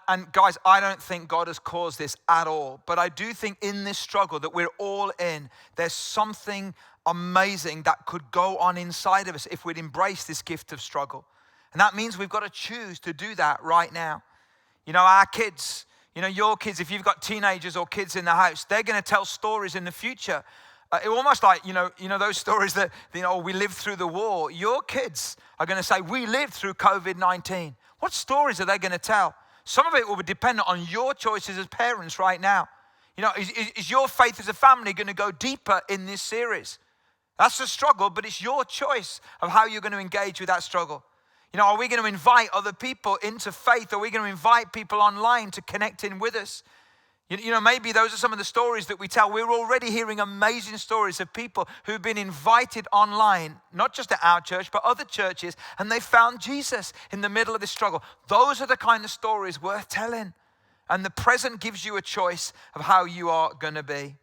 S7: And guys, I don't think God has caused this at all. But I do think in this struggle that we're all in, there's something amazing that could go on inside of us if we'd embrace this gift of struggle. And that means we've got to choose to do that right now. You know, our kids, you know, your kids, if you've got teenagers or kids in the house, they're going to tell stories in the future. Almost like, you know, those stories that, you know, we lived through the war. Your kids are going to say, we lived through COVID-19. What stories are they going to tell? Some of it will be dependent on your choices as parents right now. You know, is your faith as a family going to go deeper in this series? That's a struggle, but it's your choice of how you're going to engage with that struggle. You know, are we going to invite other people into faith? Are we going to invite people online to connect in with us? You know, maybe those are some of the stories that we tell. We're already hearing amazing stories of people who've been invited online, not just at our church, but other churches, and they found Jesus in the middle of this struggle. Those are the kind of stories worth telling. And the present gives you a choice of how you are going to be.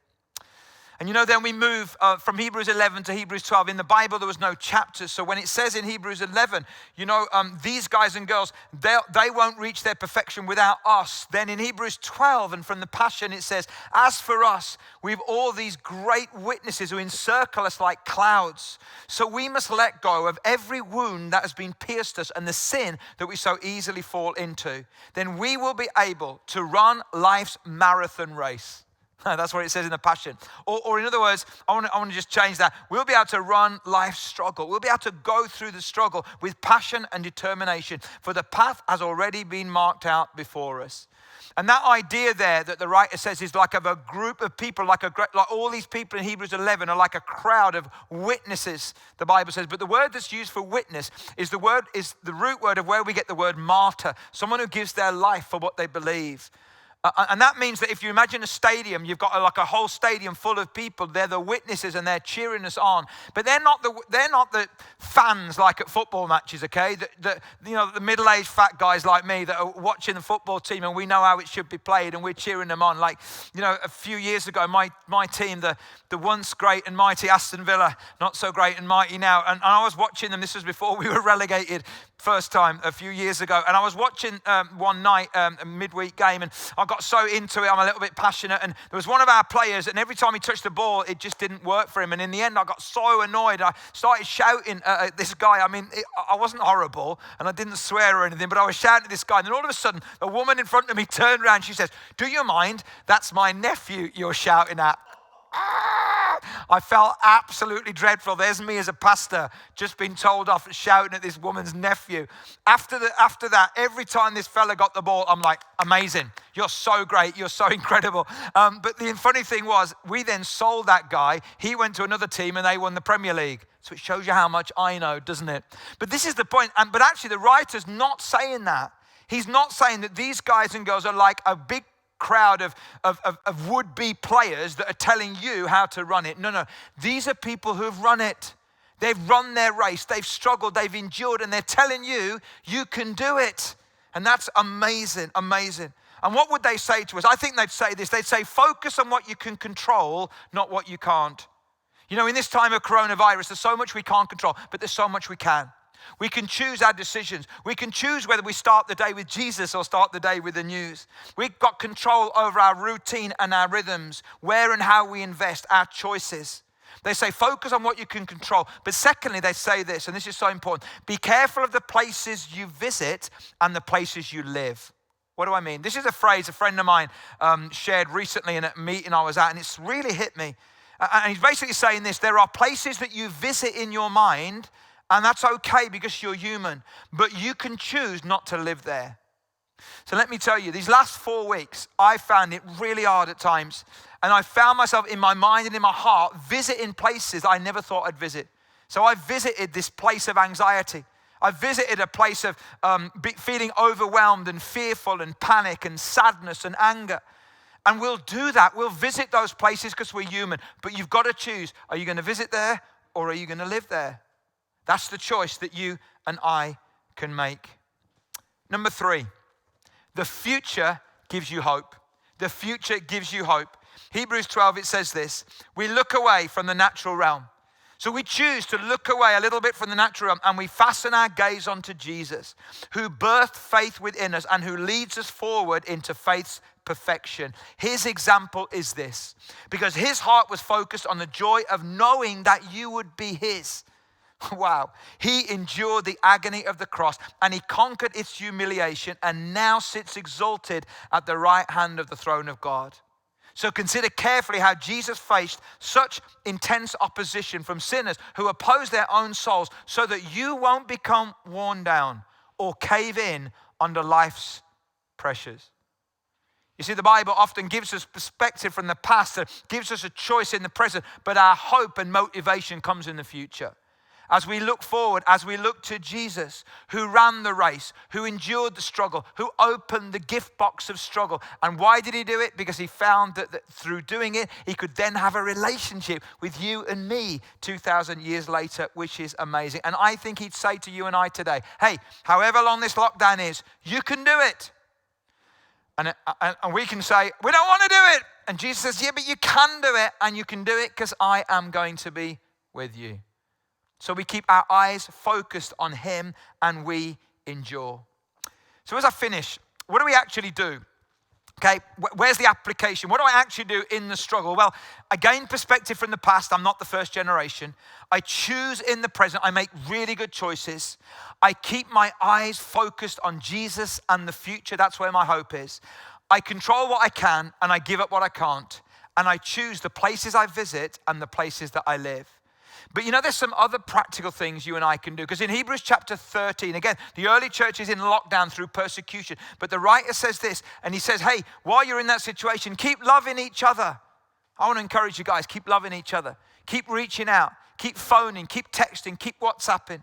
S7: And you know, then we move from Hebrews 11 to Hebrews 12. In the Bible, there was no chapters. So when it says in Hebrews 11, you know, these guys and girls, they won't reach their perfection without us. Then in Hebrews 12, and from the Passion, it says, as for us, we've all these great witnesses who encircle us like clouds. So we must let go of every wound that has been pierced us and the sin that we so easily fall into. Then we will be able to run life's marathon race. That's what it says in the Passion. Or in other words, I want to just change that. We'll be able to run life's struggle. We'll be able to go through the struggle with passion and determination, for the path has already been marked out before us. And that idea there that the writer says is like of a group of people, like all these people in Hebrews 11 are like a crowd of witnesses, the Bible says. But the word that's used for witness is the root word of where we get the word martyr, someone who gives their life for what they believe. And that means that if you imagine a stadium, you've got like a whole stadium full of people. They're the witnesses and they're cheering us on. But they're not the fans like at football matches, okay? The middle-aged fat guys like me that are watching the football team and we know how it should be played and we're cheering them on. Like, you know, a few years ago, my team, the once great and mighty Aston Villa, not so great and mighty now. And I was watching them. This was before we were relegated first time a few years ago. And I was watching one night, a midweek game, and I got so into it. I'm a little bit passionate. And there was one of our players, and every time he touched the ball, it just didn't work for him. And in the end, I got so annoyed. I started shouting at this guy. I mean, I wasn't horrible, and I didn't swear or anything, but I was shouting at this guy. And then all of a sudden, a woman in front of me turned around. She says, "Do you mind? That's my nephew you're shouting at." I felt absolutely dreadful. There's me as a pastor, just been told off shouting at this woman's nephew. After that, every time this fella got the ball, I'm like, amazing. You're so great. You're so incredible. But the funny thing was, we then sold that guy. He went to another team and they won the Premier League. So it shows you how much I know, doesn't it? But this is the point. But actually, the writer's not saying that. He's not saying that these guys and girls are like a big crowd of would-be players that are telling you how to run it. No. These are people who've run it. They've run their race. They've struggled. They've endured. And they're telling you, you can do it. And that's amazing, amazing. And what would they say to us? I think they'd say this. They'd say, focus on what you can control, not what you can't. You know, in this time of coronavirus, there's so much we can't control, but there's so much we can. We can choose our decisions. We can choose whether we start the day with Jesus or start the day with the news. We've got control over our routine and our rhythms, where and how we invest, our choices. They say focus on what you can control. But secondly, they say this, and this is so important. Be careful of the places you visit and the places you live. What do I mean? This is a phrase a friend of mine shared recently in a meeting I was at, and it's really hit me. And he's basically saying this: there are places that you visit in your mind, and that's okay because you're human, but you can choose not to live there. So let me tell you, these last 4 weeks, I found it really hard at times. And I found myself in my mind and in my heart visiting places I never thought I'd visit. So I visited this place of anxiety. I visited a place of feeling overwhelmed and fearful and panic and sadness and anger. And we'll do that. We'll visit those places because we're human. But you've got to choose. Are you going to visit there or are you going to live there? That's the choice that you and I can make. Number 3, the future gives you hope. The future gives you hope. Hebrews 12, it says this: we look away from the natural realm. So we choose to look away a little bit from the natural realm and we fasten our gaze onto Jesus, who birthed faith within us and who leads us forward into faith's perfection. His example is this, because his heart was focused on the joy of knowing that you would be his. Wow. He endured the agony of the cross and he conquered its humiliation and now sits exalted at the right hand of the throne of God. So consider carefully how Jesus faced such intense opposition from sinners who oppose their own souls so that you won't become worn down or cave in under life's pressures. You see, the Bible often gives us perspective from the past, that gives us a choice in the present, but our hope and motivation comes in the future. As we look forward, as we look to Jesus, who ran the race, who endured the struggle, who opened the gift box of struggle. And why did he do it? Because he found that through doing it, he could then have a relationship with you and me 2,000 years later, which is amazing. And I think he'd say to you and I today, hey, however long this lockdown is, you can do it. And we can say, we don't want to do it. And Jesus says, yeah, but you can do it. And you can do it because I am going to be with you. So we keep our eyes focused on him and we endure. So as I finish, what do we actually do? Okay, where's the application? What do I actually do in the struggle? Well, I gain perspective from the past. I'm not the first generation. I choose in the present. I make really good choices. I keep my eyes focused on Jesus and the future. That's where my hope is. I control what I can and I give up what I can't. And I choose the places I visit and the places that I live. But you know, there's some other practical things you and I can do. Because in Hebrews chapter 13, again, the early church is in lockdown through persecution. But the writer says this, and he says, hey, while you're in that situation, keep loving each other. I want to encourage you guys, keep loving each other. Keep reaching out, keep phoning, keep texting, keep WhatsApping.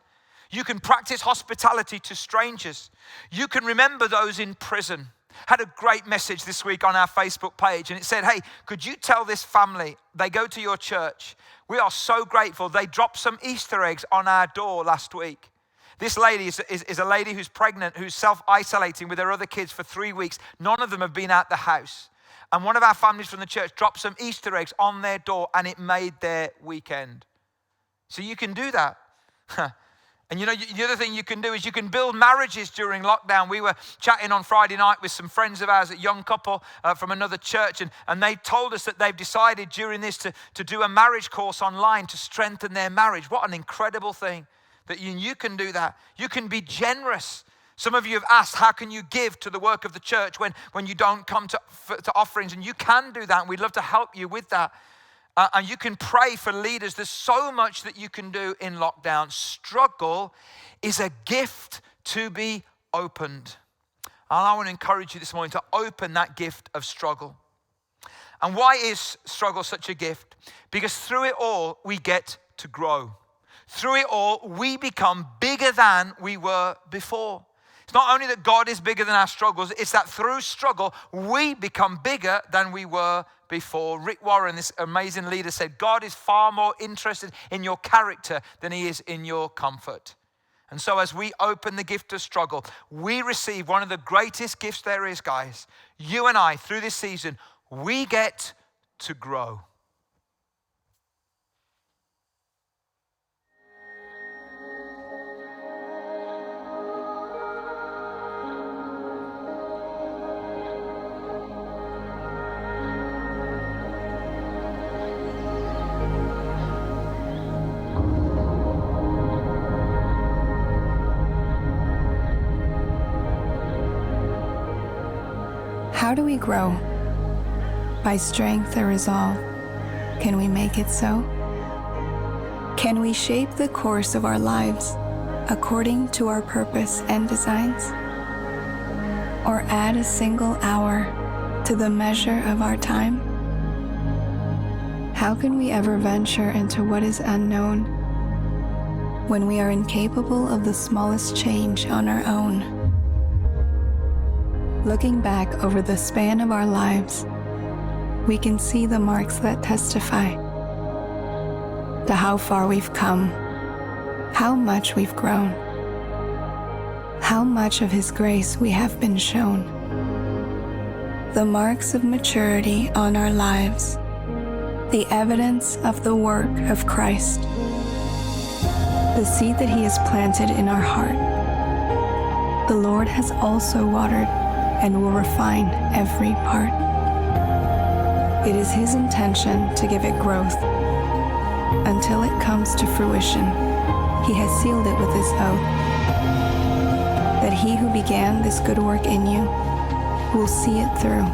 S7: You can practice hospitality to strangers. You can remember those in prison. Had a great message this week on our Facebook page, and it said, hey, could you tell this family, they go to your church. We are so grateful. They dropped some Easter eggs on our door last week. This lady is a lady who's pregnant, who's self-isolating with her other kids for 3 weeks. None of them have been out the house. And one of our families from the church dropped some Easter eggs on their door, and it made their weekend. So you can do that. And you know, the other thing you can do is you can build marriages during lockdown. We were chatting on Friday night with some friends of ours, a young couple from another church, and they told us that they've decided during this to do a marriage course online to strengthen their marriage. What an incredible thing that you can do that. You can be generous. Some of you have asked, how can you give to the work of the church when you don't come to offerings? And you can do that, and we'd love to help you with that. And you can pray for leaders. There's so much that you can do in lockdown. Struggle is a gift to be opened. And I want to encourage you this morning to open that gift of struggle. And why is struggle such a gift? Because through it all, we get to grow. Through it all, we become bigger than we were before. It's not only that God is bigger than our struggles, it's that through struggle, we become bigger than we were before. Rick Warren, this amazing leader, said, God is far more interested in your character than he is in your comfort. And so as we open the gift of struggle, we receive one of the greatest gifts there is, guys. You and I, through this season, we get to grow.
S10: How do we grow? By strength or resolve? Can we make it so? Can we shape the course of our lives according to our purpose and designs? or add a single hour to the measure of our time? How can we ever venture into what is unknown when we are incapable of the smallest change on our own? Looking back over the span of our lives, we can see the marks that testify to how far we've come, how much we've grown, how much of His grace we have been shown. The marks of maturity on our lives, the evidence of the work of Christ, the seed that He has planted in our heart. The Lord has also watered and will refine every part. It is His intention to give it growth until it comes to fruition. He has sealed it with His oath, that He who began this good work in you will see it through.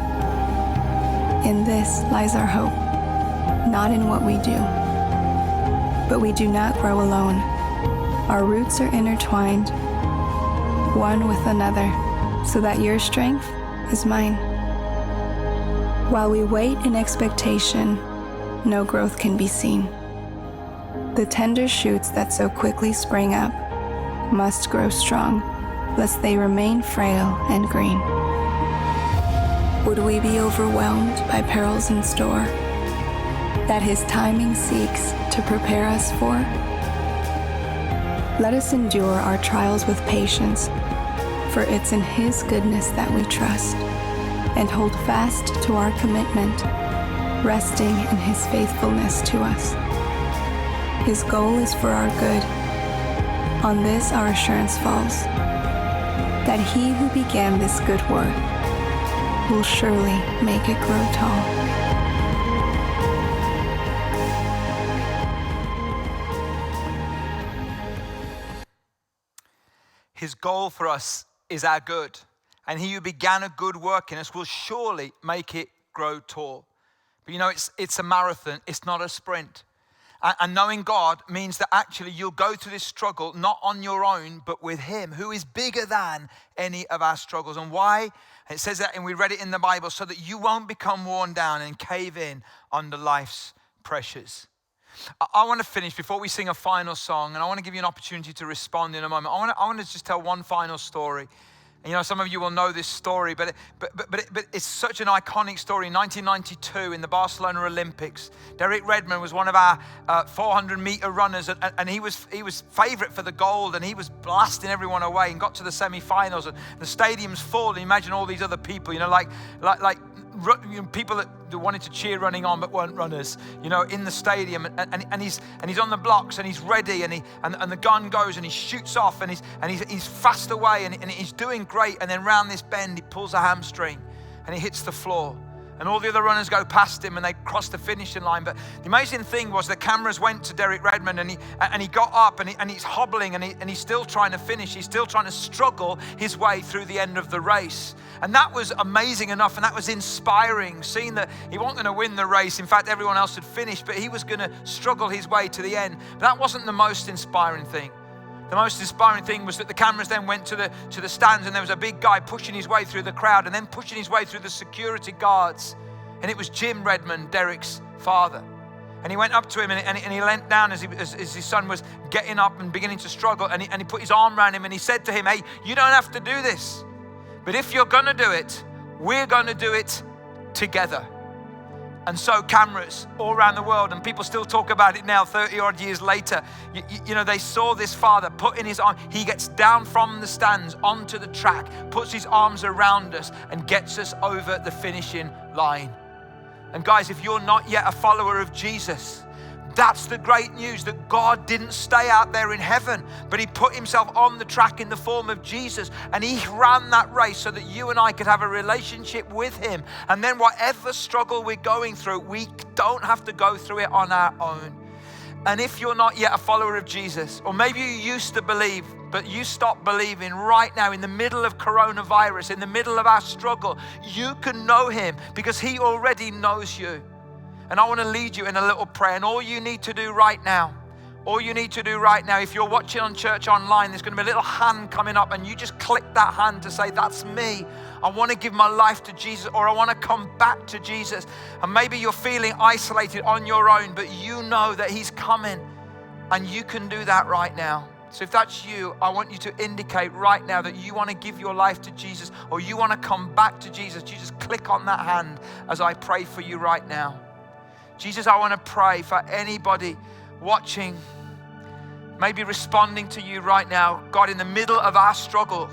S10: In this lies our hope, not in what we do. But we do not grow alone. Our roots are intertwined, one with another, so that your strength is mine. While we wait in expectation, no growth can be seen. The tender shoots that so quickly spring up must grow strong, lest they remain frail and green. Would we be overwhelmed by perils in store that His timing seeks to prepare us for? Let us endure our trials with patience, for it's in His goodness that we trust, and hold fast to our commitment, resting in His faithfulness to us. His goal is for our good. On this our assurance falls, that He who began this good work will surely make it grow tall.
S7: His goal for us is our good. And He who began a good work in us will surely make it grow tall. But you know, it's a marathon, it's not a sprint. And knowing God means that actually you'll go through this struggle not on your own, but with Him, who is bigger than any of our struggles. And why? It says that, and we read it in the Bible, so that you won't become worn down and cave in under life's pressures. I want to finish before we sing a final song, and I want to give you an opportunity to respond in a moment. I want to just tell one final story. And, you know, some of you will know this story, but it's such an iconic story. In 1992, in the Barcelona Olympics, Derek Redmond was one of our 400-meter runners, and he was favorite for the gold, and he was blasting everyone away and got to the semi-finals. And the stadium's full. And imagine all these other people, you know, like people that wanted to cheer running on but weren't runners, you know, in the stadium, and he's on the blocks, and he's ready, and the gun goes, and he shoots off, and he's fast away, and he's doing great, and then round this bend he pulls a hamstring and he hits the floor, and all the other runners go past him and they cross the finishing line. But the amazing thing was the cameras went to Derek Redmond, and he got up, and he's hobbling, and he's still trying to finish. He's still trying to struggle his way through the end of the race. And that was amazing enough, and that was inspiring, seeing that he wasn't going to win the race. In fact, everyone else had finished, but he was going to struggle his way to the end. But that wasn't the most inspiring thing. The most inspiring thing was that the cameras then went to the stands, and there was a big guy pushing his way through the crowd, and then pushing his way through the security guards. And it was Jim Redmond, Derek's father. And he went up to him, and he leant down as his son was getting up and beginning to struggle, and he put his arm around him, and he said to him, "Hey, you don't have to do this. But if you're going to do it, we're going to do it together." And so cameras all around the world, and people still talk about it now, 30 odd years later, you know, they saw this father putting his arm, he gets down from the stands onto the track, puts his arms around us, and gets us over the finishing line. And guys, if you're not yet a follower of Jesus, that's the great news, that God didn't stay out there in heaven, but He put Himself on the track in the form of Jesus, and He ran that race so that you and I could have a relationship with Him. And then whatever struggle we're going through, we don't have to go through it on our own. And if you're not yet a follower of Jesus, or maybe you used to believe, but you stopped believing right now in the middle of coronavirus, in the middle of our struggle, you can know Him because He already knows you. And I want to lead you in a little prayer. And all you need to do right now, All you need to do right now, if you're watching on church online, there's going to be a little hand coming up, and you just click that hand to say, that's me. I want to give my life to Jesus, or I want to come back to Jesus. And maybe you're feeling isolated on your own, but you know that he's coming, and you can do that right now. So if that's you, I want you to indicate right now that you want to give your life to Jesus, or you want to come back to Jesus. You just click on that hand as I pray for you right now. Jesus, I want to pray for anybody watching, maybe responding to you right now. God, in the middle of our struggle,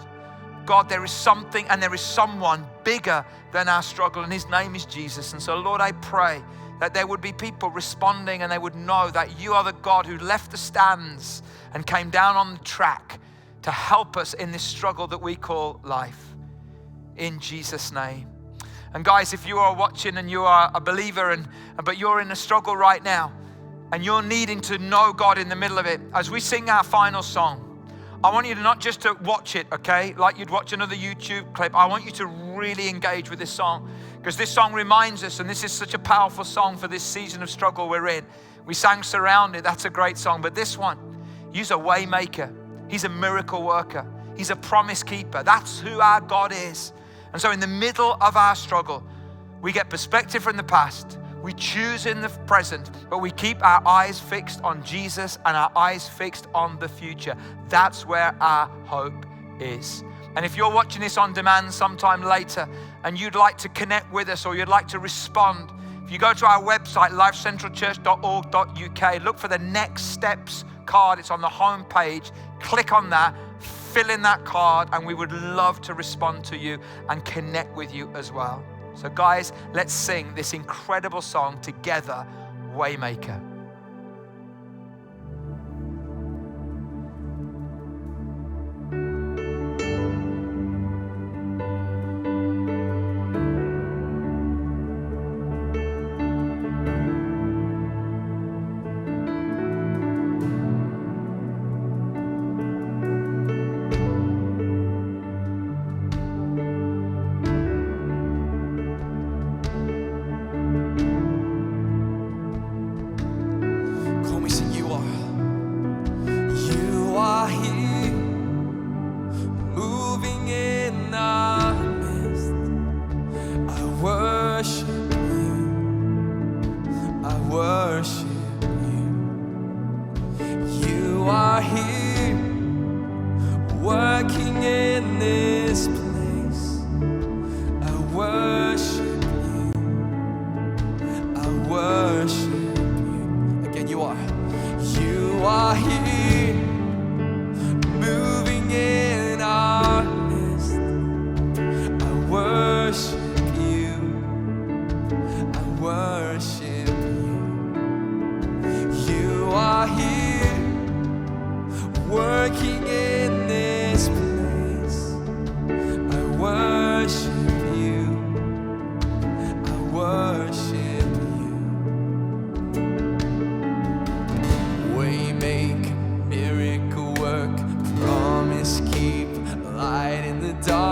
S7: God, there is something and there is someone bigger than our struggle, and his name is Jesus. And so, Lord, I pray that there would be people responding, and they would know that you are the God who left the stands and came down on the track to help us in this struggle that we call life. In Jesus' name. And guys, if you are watching and you are a believer, but you're in a struggle right now, and you're needing to know God in the middle of it, as we sing our final song, I want you to not just to watch it, okay, like you'd watch another YouTube clip. I want you to really engage with this song, because this song reminds us, and this is such a powerful song for this season of struggle we're in. We sang Surrounded, that's a great song, but this one, he's a way maker, he's a miracle worker, he's a promise keeper. That's who our God is. And so in the middle of our struggle, we get perspective from the past, we choose in the present, but we keep our eyes fixed on Jesus and our eyes fixed on the future. That's where our hope is. And if you're watching this on demand sometime later and you'd like to connect with us, or you'd like to respond, if you go to our website, lifecentralchurch.org.uk, look for the Next Steps card. It's on the home page. Click on that, fill in that card, and we would love to respond to you and connect with you as well. So guys, let's sing this incredible song together, Waymaker.
S1: Waymaker, miracle work, promise keeper, light in the dark.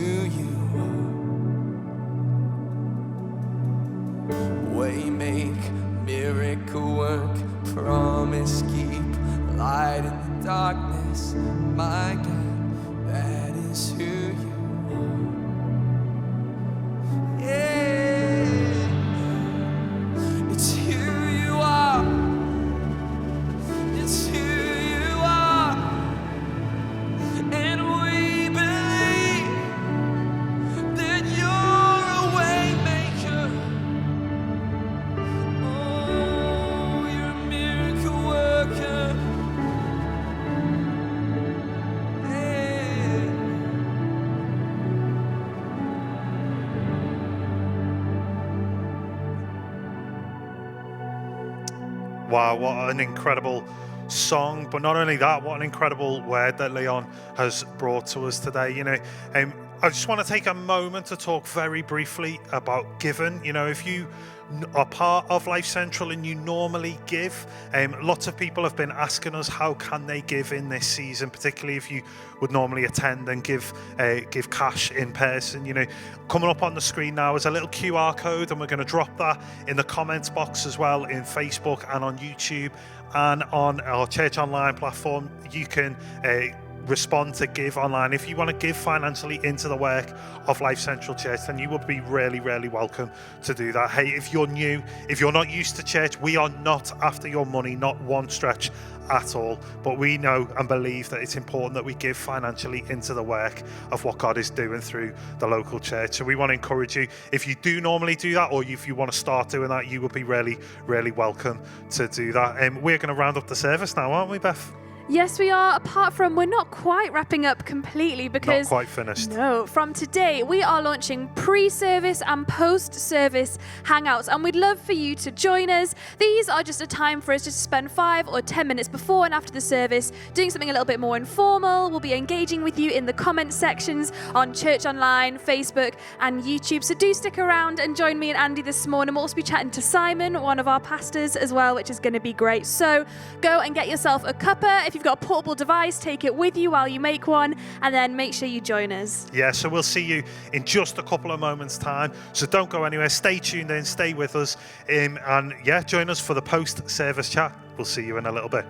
S1: you are. Way make, miracle work, promise keep, light in the darkness, my God, that is who you are. Yeah, it's who you are. It's who you are. And we believe that you're a way maker. Oh, you're a miracle worker. Yeah.
S2: Wow, what an incredible song. But not only that, what an incredible word that Leon has brought to us today. I just want to take a moment to talk very briefly about giving. If you are part of Life Central and you normally give, lots of people have been asking us how can they give in this season, particularly if you would normally attend and give cash in person. Coming up on the screen now is a little QR code, and we're going to drop that in the comments box as well in Facebook and on YouTube and on our Church Online platform. You can respond to give online. If you want to give financially into the work of Life Central Church, then you would be really, really welcome to do that. Hey, if you're new, if you're not used to church, we are not after your money, not one stretch at all. But we know and believe that it's important that we give financially into the work of what God is doing through the local church. So we want to encourage you, if you do normally do that, or if you want to start doing that, you would be really, really welcome to do that. We're going to round up the service now, aren't we, Beth?
S3: Yes, we are. Apart from, we're not quite wrapping up completely because...
S2: Not quite finished.
S3: No, from today, we are launching pre-service and post-service hangouts, and we'd love for you to join us. These are just a time for us just to spend 5 or 10 minutes before and after the service, doing something a little bit more informal. We'll be engaging with you in the comment sections on Church Online, Facebook, and YouTube. So do stick around and join me and Andy this morning. We'll also be chatting to Simon, one of our pastors as well, which is going to be great. So go and get yourself a cuppa. If you've got a portable device, take it with you while you make one, and then make sure you join us.
S2: Yeah, so we'll see you in just a couple of moments' time. So don't go anywhere. Stay tuned in, stay with us, and yeah, join us for the post-service chat. We'll see you in a little bit.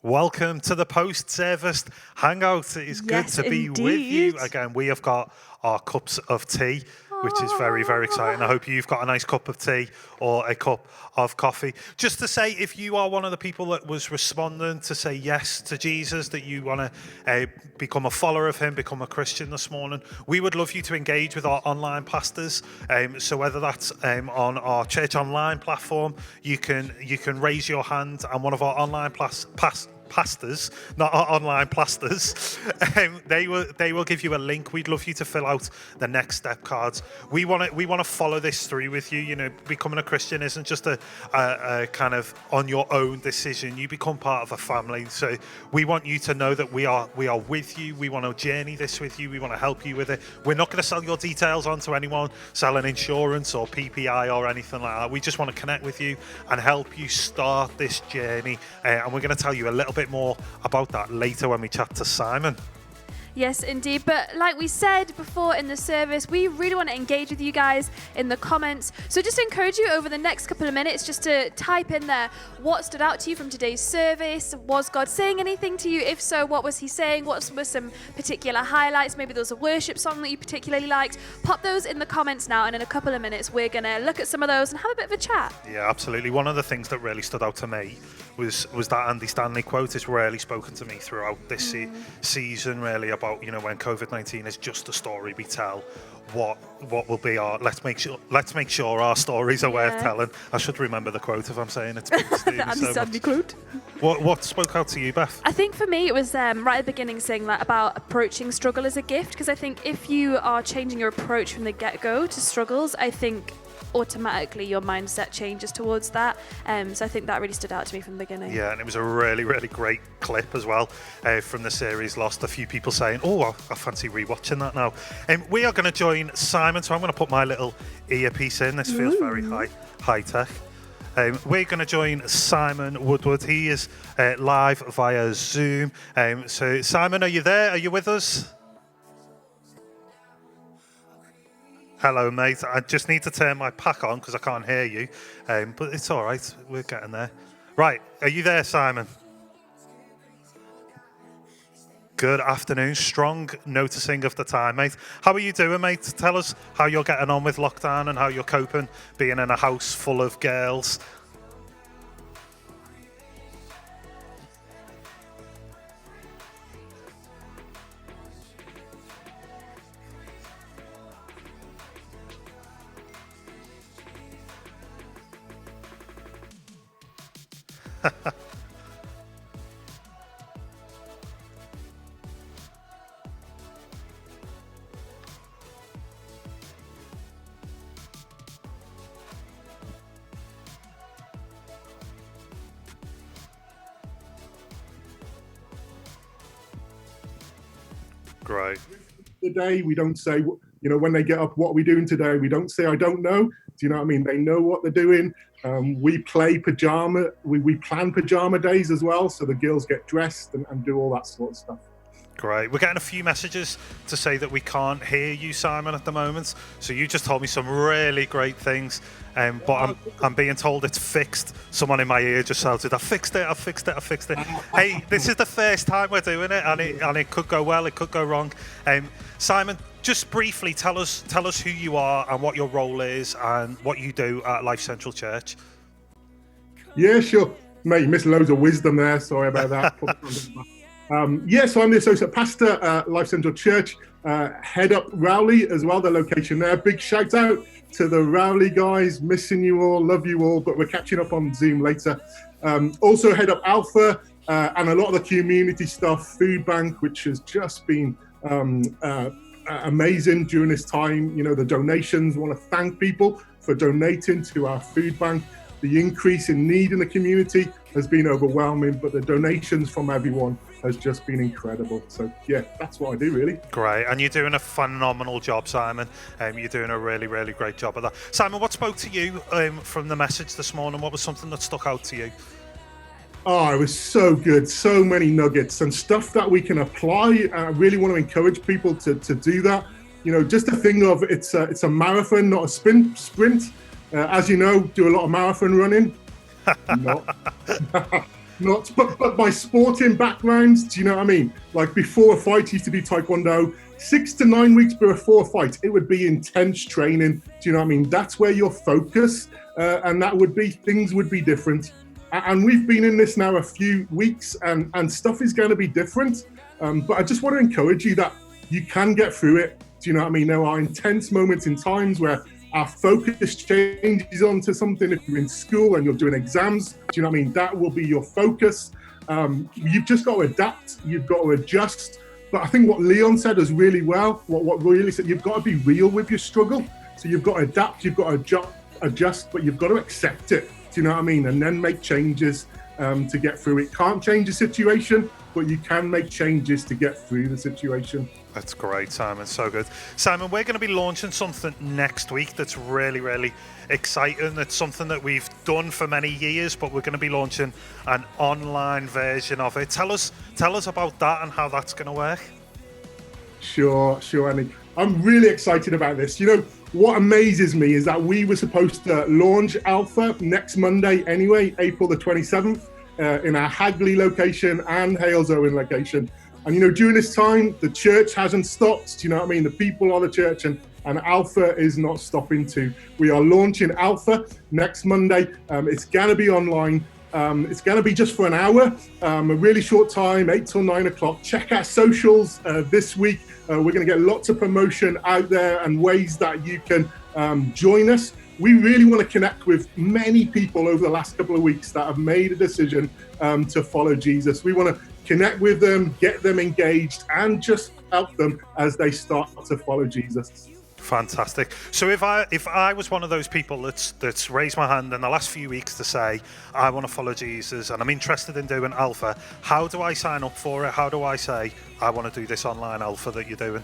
S2: Welcome to the post-service hangout. It is good to be with you. Again, we have got our cups of tea. which is very, very exciting. I hope you've got a nice cup of tea or a cup of coffee. Just to say, if you are one of the people that was responding to say yes to Jesus, that you want to become a follower of him, become a Christian this morning, we would love you to engage with our online pastors. So whether that's on our Church Online platform, you can raise your hand, and one of our online pastors, not our online plasters, they will give you a link. We'd love you to fill out the next step cards. We want to follow this through with you. You know, becoming a Christian isn't just a kind of on your own decision. You become part of a family. So we want you to know that we are with you. We want to journey this with you. We want to help you with it. We're not going to sell your details on to anyone selling insurance or PPI or anything like that. We just want to connect with you and help you start this journey. And we're going to tell you a little bit more about that later when we chat to Simon.
S3: Yes, indeed. But like we said before in the service, we really want to engage with you guys in the comments. So just encourage you over the next couple of minutes just to type in there what stood out to you from today's service. Was God saying anything to you? If so, what was he saying? What were some particular highlights? Maybe there was a worship song that you particularly liked. Pop those in the comments now, and in a couple of minutes we're going to look at some of those and have a bit of a chat.
S2: Yeah, absolutely. One of the things that really stood out to me was that Andy Stanley quote. It's really spoken to me throughout this season, really, about, you know, when COVID-19 is just a story we tell, what will be our let's make sure our stories are worth telling. I should remember the quote if I'm saying it.
S3: The Andy Stanley quote.
S2: What spoke out to you, Beth?
S3: I think for me it was right at the beginning saying that about approaching struggle as a gift, because I think if you are changing your approach from the get-go to struggles, I think automatically your mindset changes towards that. So I think that really stood out to me from the beginning.
S2: Yeah, and it was a really, really great clip as well from the series Lost. A few people saying, I fancy rewatching that now. We are going to join Simon, so I'm going to put my little earpiece in. This feels very high tech. We're going to join Simon Woodward. He is live via Zoom. So Simon, are you there? Are you with us? Hello, mate. I just need to turn my pack on because I can't hear you. But it's all right. We're getting there. Right. Are you there, Simon? Good afternoon. Strong noticing of the time, mate. How are you doing, mate? Tell us how you're getting on with lockdown and how you're coping being in a house full of girls. Great.
S11: The day we don't say, you know, when they get up, what are we doing today? We don't say, I don't know. Do you know what I mean? They know what they're doing. We play pajama. We plan pajama days as well. So the girls get dressed and do all that sort of stuff.
S2: Great. We're getting a few messages to say that we can't hear you, Simon, at the moment. So you just told me some really great things. But I'm being told it's fixed. Someone in my ear just shouted, I fixed it. Hey, this is the first time we're doing it, and it could go well, it could go wrong. Simon, just briefly tell us who you are and what your role is and what you do at Lifecentral Church.
S11: Yeah, sure. Mate, you missed loads of wisdom there. Sorry about that. So I'm the associate pastor at Lifecentral Church. Head up Rowley as well, the location there. Big shout out to the Rowley guys. Missing you all, love you all, but we're catching up on Zoom later. Also head up Alpha and a lot of the community stuff, Food Bank, which has just been amazing during this time. You know, the donations, want to thank people for donating to our food bank. The increase in need in the community has been overwhelming, but the donations from everyone has just been incredible. So yeah, that's what I do really.
S2: Great, and you're doing a phenomenal job, Simon. You're doing a really, really great job of that. Simon, what spoke to you from the message this morning? What was something that stuck out to you?
S11: Oh, it was so good. So many nuggets and stuff that we can apply. I really want to encourage people to do that. You know, just a thing of it's a marathon, not a sprint. As you know, do a lot of marathon running. not, but my sporting backgrounds, do you know what I mean? Like before a fight used to be Taekwondo, 6 to 9 weeks before a fight, it would be intense training. Do you know what I mean? That's where your focus, and that would be, things would be different. And we've been in this now a few weeks, and stuff is going to be different. But I just want to encourage you that you can get through it. Do you know what I mean? There are intense moments in times where our focus changes onto something. If you're in school and you're doing exams, do you know what I mean? That will be your focus. You've just got to adapt. You've got to adjust. But I think what Leon said is really well. What really said, you've got to be real with your struggle. So you've got to adapt. You've got to adjust, but you've got to accept it. Do you know what I mean? And then make changes to get through it. Can't change the situation, but you can make changes to get through the situation.
S2: That's great, Simon. So good. Simon, we're going to be launching something next week that's really, really exciting. It's something that we've done for many years, but we're going to be launching an online version of it. Tell us about that and how that's going to work.
S11: Sure, Andy. I'm really excited about this. You know, what amazes me is that we were supposed to launch Alpha next Monday anyway, April the 27th, in our Hagley location and Hales Owen location. And, you know, during this time, the church hasn't stopped. Do you know what I mean? The people are the church, and Alpha is not stopping too. We are launching Alpha next Monday. It's going to be online. It's going to be just for an hour, a really short time, 8 till 9 o'clock. Check our socials this week. We're going to get lots of promotion out there and ways that you can join us. We really want to connect with many people over the last couple of weeks that have made a decision to follow Jesus. We want to connect with them, get them engaged, and just help them as they start to follow Jesus.
S2: Fantastic. So if I was one of those people that's raised my hand in the last few weeks to say, I want to follow Jesus and I'm interested in doing Alpha, how do I sign up for it? How do I say, I want to do this online Alpha that you're doing?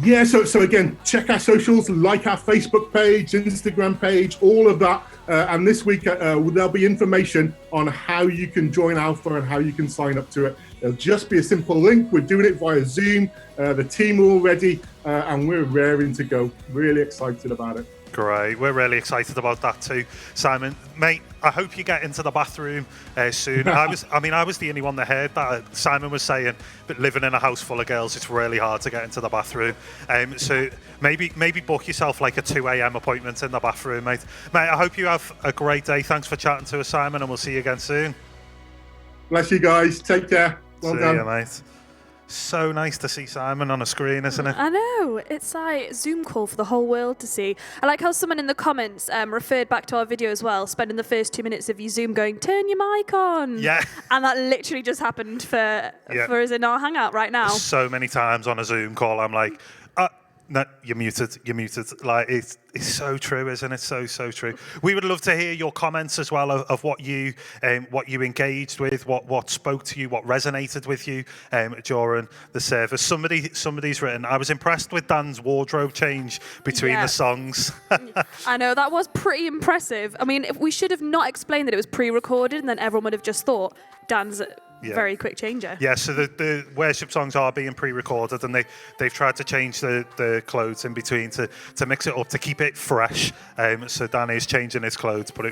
S11: Yeah, so again, check our socials, like our Facebook page, Instagram page, all of that. And this week, there'll be information on how you can join Alpha and how you can sign up to it. It'll just be a simple link. We're doing it via Zoom. The team are all ready, and we're raring to go. Really excited about it.
S2: Great. We're really excited about that too. Simon, mate, I hope you get into the bathroom soon. I was the only one that heard that. Simon was saying, but living in a house full of girls, it's really hard to get into the bathroom. So maybe book yourself like a 2 a.m. appointment in the bathroom, mate. Mate, I hope you have a great day. Thanks for chatting to us, Simon, and we'll see you again soon.
S11: Bless you guys. Take care. Well
S2: see
S11: done.
S2: you, mate. So nice to see Simon on a screen, isn't it?
S3: I know. It's like a Zoom call for the whole world to see. I like how someone in the comments referred back to our video as well, spending the first 2 minutes of your Zoom going, turn your mic on.
S2: Yeah.
S3: And that literally just happened for us in our hangout right now.
S2: So many times on a Zoom call, I'm like, no, you're muted. Like, it's so true, isn't it? So true. We would love to hear your comments as well of what you engaged with, what spoke to you, what resonated with you during the service. Somebody's written, I was impressed with Dan's wardrobe change between the songs.
S3: I know, that was pretty impressive. I mean, we should have not explained that it was pre-recorded, and then everyone would have just thought Dan's very quick changer.
S2: Yeah, so the worship songs are being pre-recorded, and they've tried to change the clothes in between to mix it up, to keep it fresh. So Dan is changing his clothes, but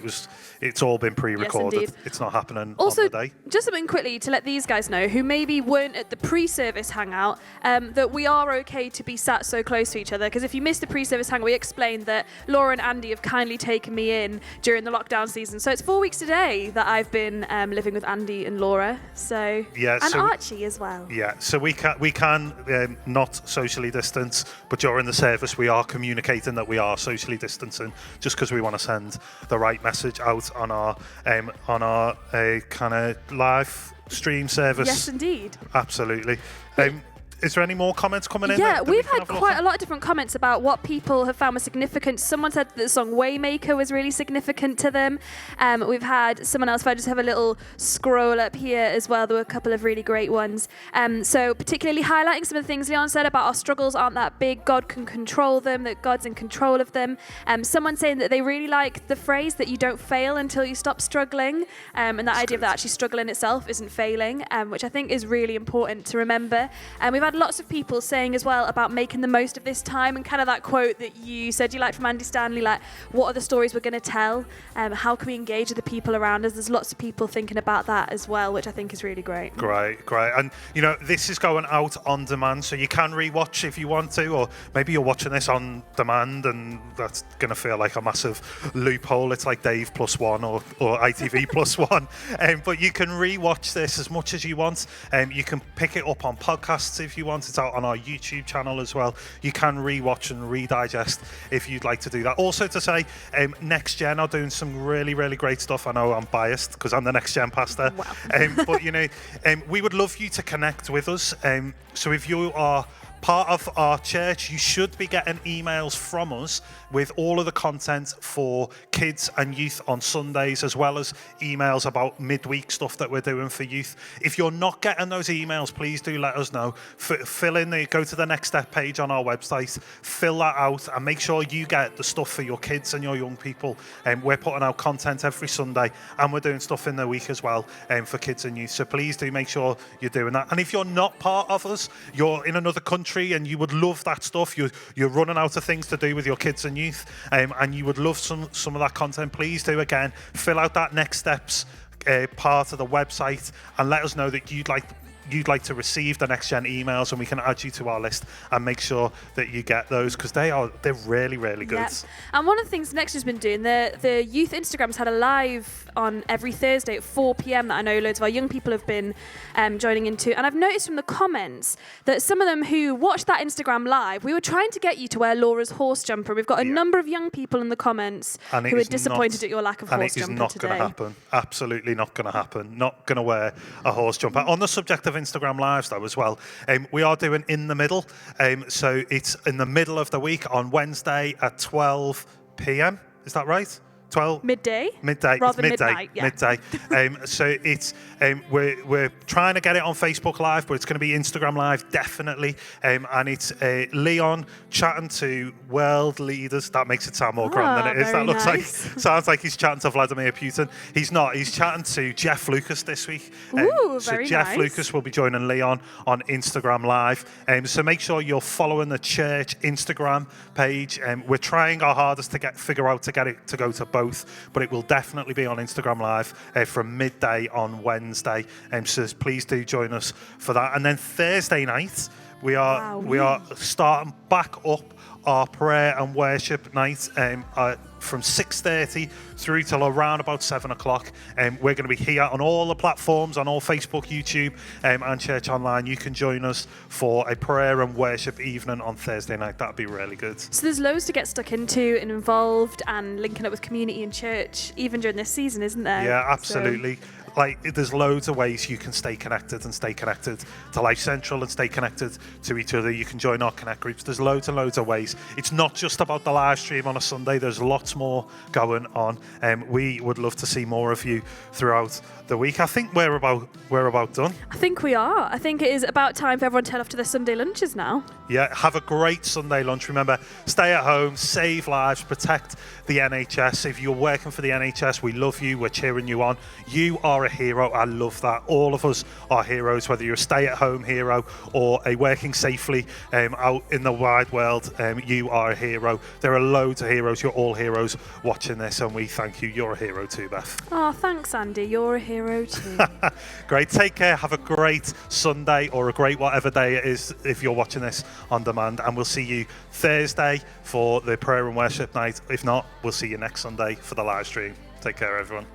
S2: it's all been pre-recorded.
S3: Yes,
S2: it's not happening
S3: also,
S2: on the day.
S3: Just something quickly to let these guys know who maybe weren't at the pre-service hangout, that we are okay to be sat so close to each other, because if you missed the pre-service hangout, we explained that Laura and Andy have kindly taken me in during the lockdown season. So it's 4 weeks today that I've been living with Andy and Laura. So Archie as well.
S2: Yeah, so we can not socially distance, but during the service we are communicating that we are socially distancing, just because we want to send the right message out on our kind of live stream service.
S3: Yes, indeed.
S2: Absolutely. Is there any more comments coming in?
S3: Yeah, we've had quite a lot of different comments about what people have found was significant. Someone said that the song Waymaker was really significant to them. We've had someone else, if I just have a little scroll up here as well, there were a couple of really great ones. So particularly highlighting some of the things Leon said about our struggles aren't that big, God can control them, that God's in control of them. Someone saying that they really like the phrase that you don't fail until you stop struggling, and that idea of that actually struggling itself isn't failing, which I think is really important to remember. We've had lots of people saying as well about making the most of this time, and kind of that quote that you said you liked from Andy Stanley, like, what are the stories we're going to tell? How can we engage with the people around us? There's lots of people thinking about that as well, which I think is really great.
S2: Great. And, this is going out on demand, so you can rewatch if you want to, or maybe you're watching this on demand and that's going to feel like a massive loophole. It's like Dave +1 or ITV +1. But you can rewatch this as much as you want. You can pick it up on podcasts if you want. It's out on our YouTube channel as well. You can rewatch and redigest if you'd like to do that. Also to say, Next Gen are doing some really, really great stuff. I know I'm biased because I'm the Next Gen pastor. Wow. But, we would love you to connect with us. So if you are part of our church, you should be getting emails from us with all of the content for kids and youth on Sundays, as well as emails about midweek stuff that we're doing for youth. If you're not getting those emails, please do let us know. Go to the Next Step page on our website, fill that out, and make sure you get the stuff for your kids and your young people. We're putting out content every Sunday, and we're doing stuff in the week as well for kids and youth. So please do make sure you're doing that. And if you're not part of us, you're in another country and you would love that stuff, you're running out of things to do with your kids and youth, and you would love some of that content, please do again fill out that Next Steps part of the website and let us know that you'd like to receive the Next Gen emails, and we can add you to our list and make sure that you get those, because they're really, really good.
S3: Yep. And one of the things Next has been doing, the youth Instagram's had a live on every Thursday at 4 p.m. that I know loads of our young people have been joining into. And I've noticed from the comments that some of them who watched that Instagram live, we were trying to get you to wear Laura's horse jumper. We've got a number of young people in the comments who are disappointed at your lack of horse jumper today. And it is not going to happen.
S2: Absolutely not going to happen. Not going to wear a horse jumper. On the subject of Instagram lives though as well, we are doing in the middle, so it's in the middle of the week on Wednesday at 12 p.m. Is that right? 12
S3: midday
S2: rather
S3: than midnight, yeah.
S2: midday. So it's we're trying to get it on Facebook Live, but it's going to be Instagram Live definitely. And it's Leon chatting to world leaders. That makes it sound more grand than it is. That looks
S3: nice.
S2: sounds like he's chatting to Vladimir Putin. He's not. He's chatting to Jeff Lucas this week.
S3: Ooh,
S2: so
S3: very
S2: Jeff
S3: nice.
S2: Lucas will be joining Leon on Instagram Live. So make sure you're following the church Instagram page. We're trying our hardest to figure out to get it to go to both, but it will definitely be on Instagram Live from midday on Wednesday. So please do join us for that. And then Thursday night, we are starting back up our prayer and worship night from 6:30 through till around about 7 o'clock. We're going to be here on all the platforms, on all Facebook, YouTube, and Church Online. You can join us for a prayer and worship evening on Thursday night. That'd be really good.
S3: So there's loads to get stuck into and involved, and linking up with community and church, even during this season, isn't there?
S2: Yeah, absolutely. There's loads of ways you can stay connected to Life Central and stay connected to each other. You can join our Connect groups. There's loads and loads of ways. It's not just about the live stream on a Sunday. There's lots more going on. We would love to see more of you throughout the week. I think we're about done.
S3: I think we are. I think it is about time for everyone to head off to their Sunday lunches now.
S2: Yeah, have a great Sunday lunch. Remember, stay at home, save lives, protect the NHS. If you're working for the NHS, we love you. We're cheering you on. You are a hero. I love that. All of us are heroes, whether you're a stay-at-home hero or a working safely out in the wide world. You are a hero. There are loads of heroes. You're all heroes watching this, and we thank you. You're a hero too, Beth.
S3: Oh, thanks, Andy. You're a hero too.
S2: Great. Take care. Have a great Sunday or a great whatever day it is if you're watching this on demand, and we'll see you Thursday for the prayer and worship night. If not, we'll see you next Sunday for the live stream. Take care, everyone.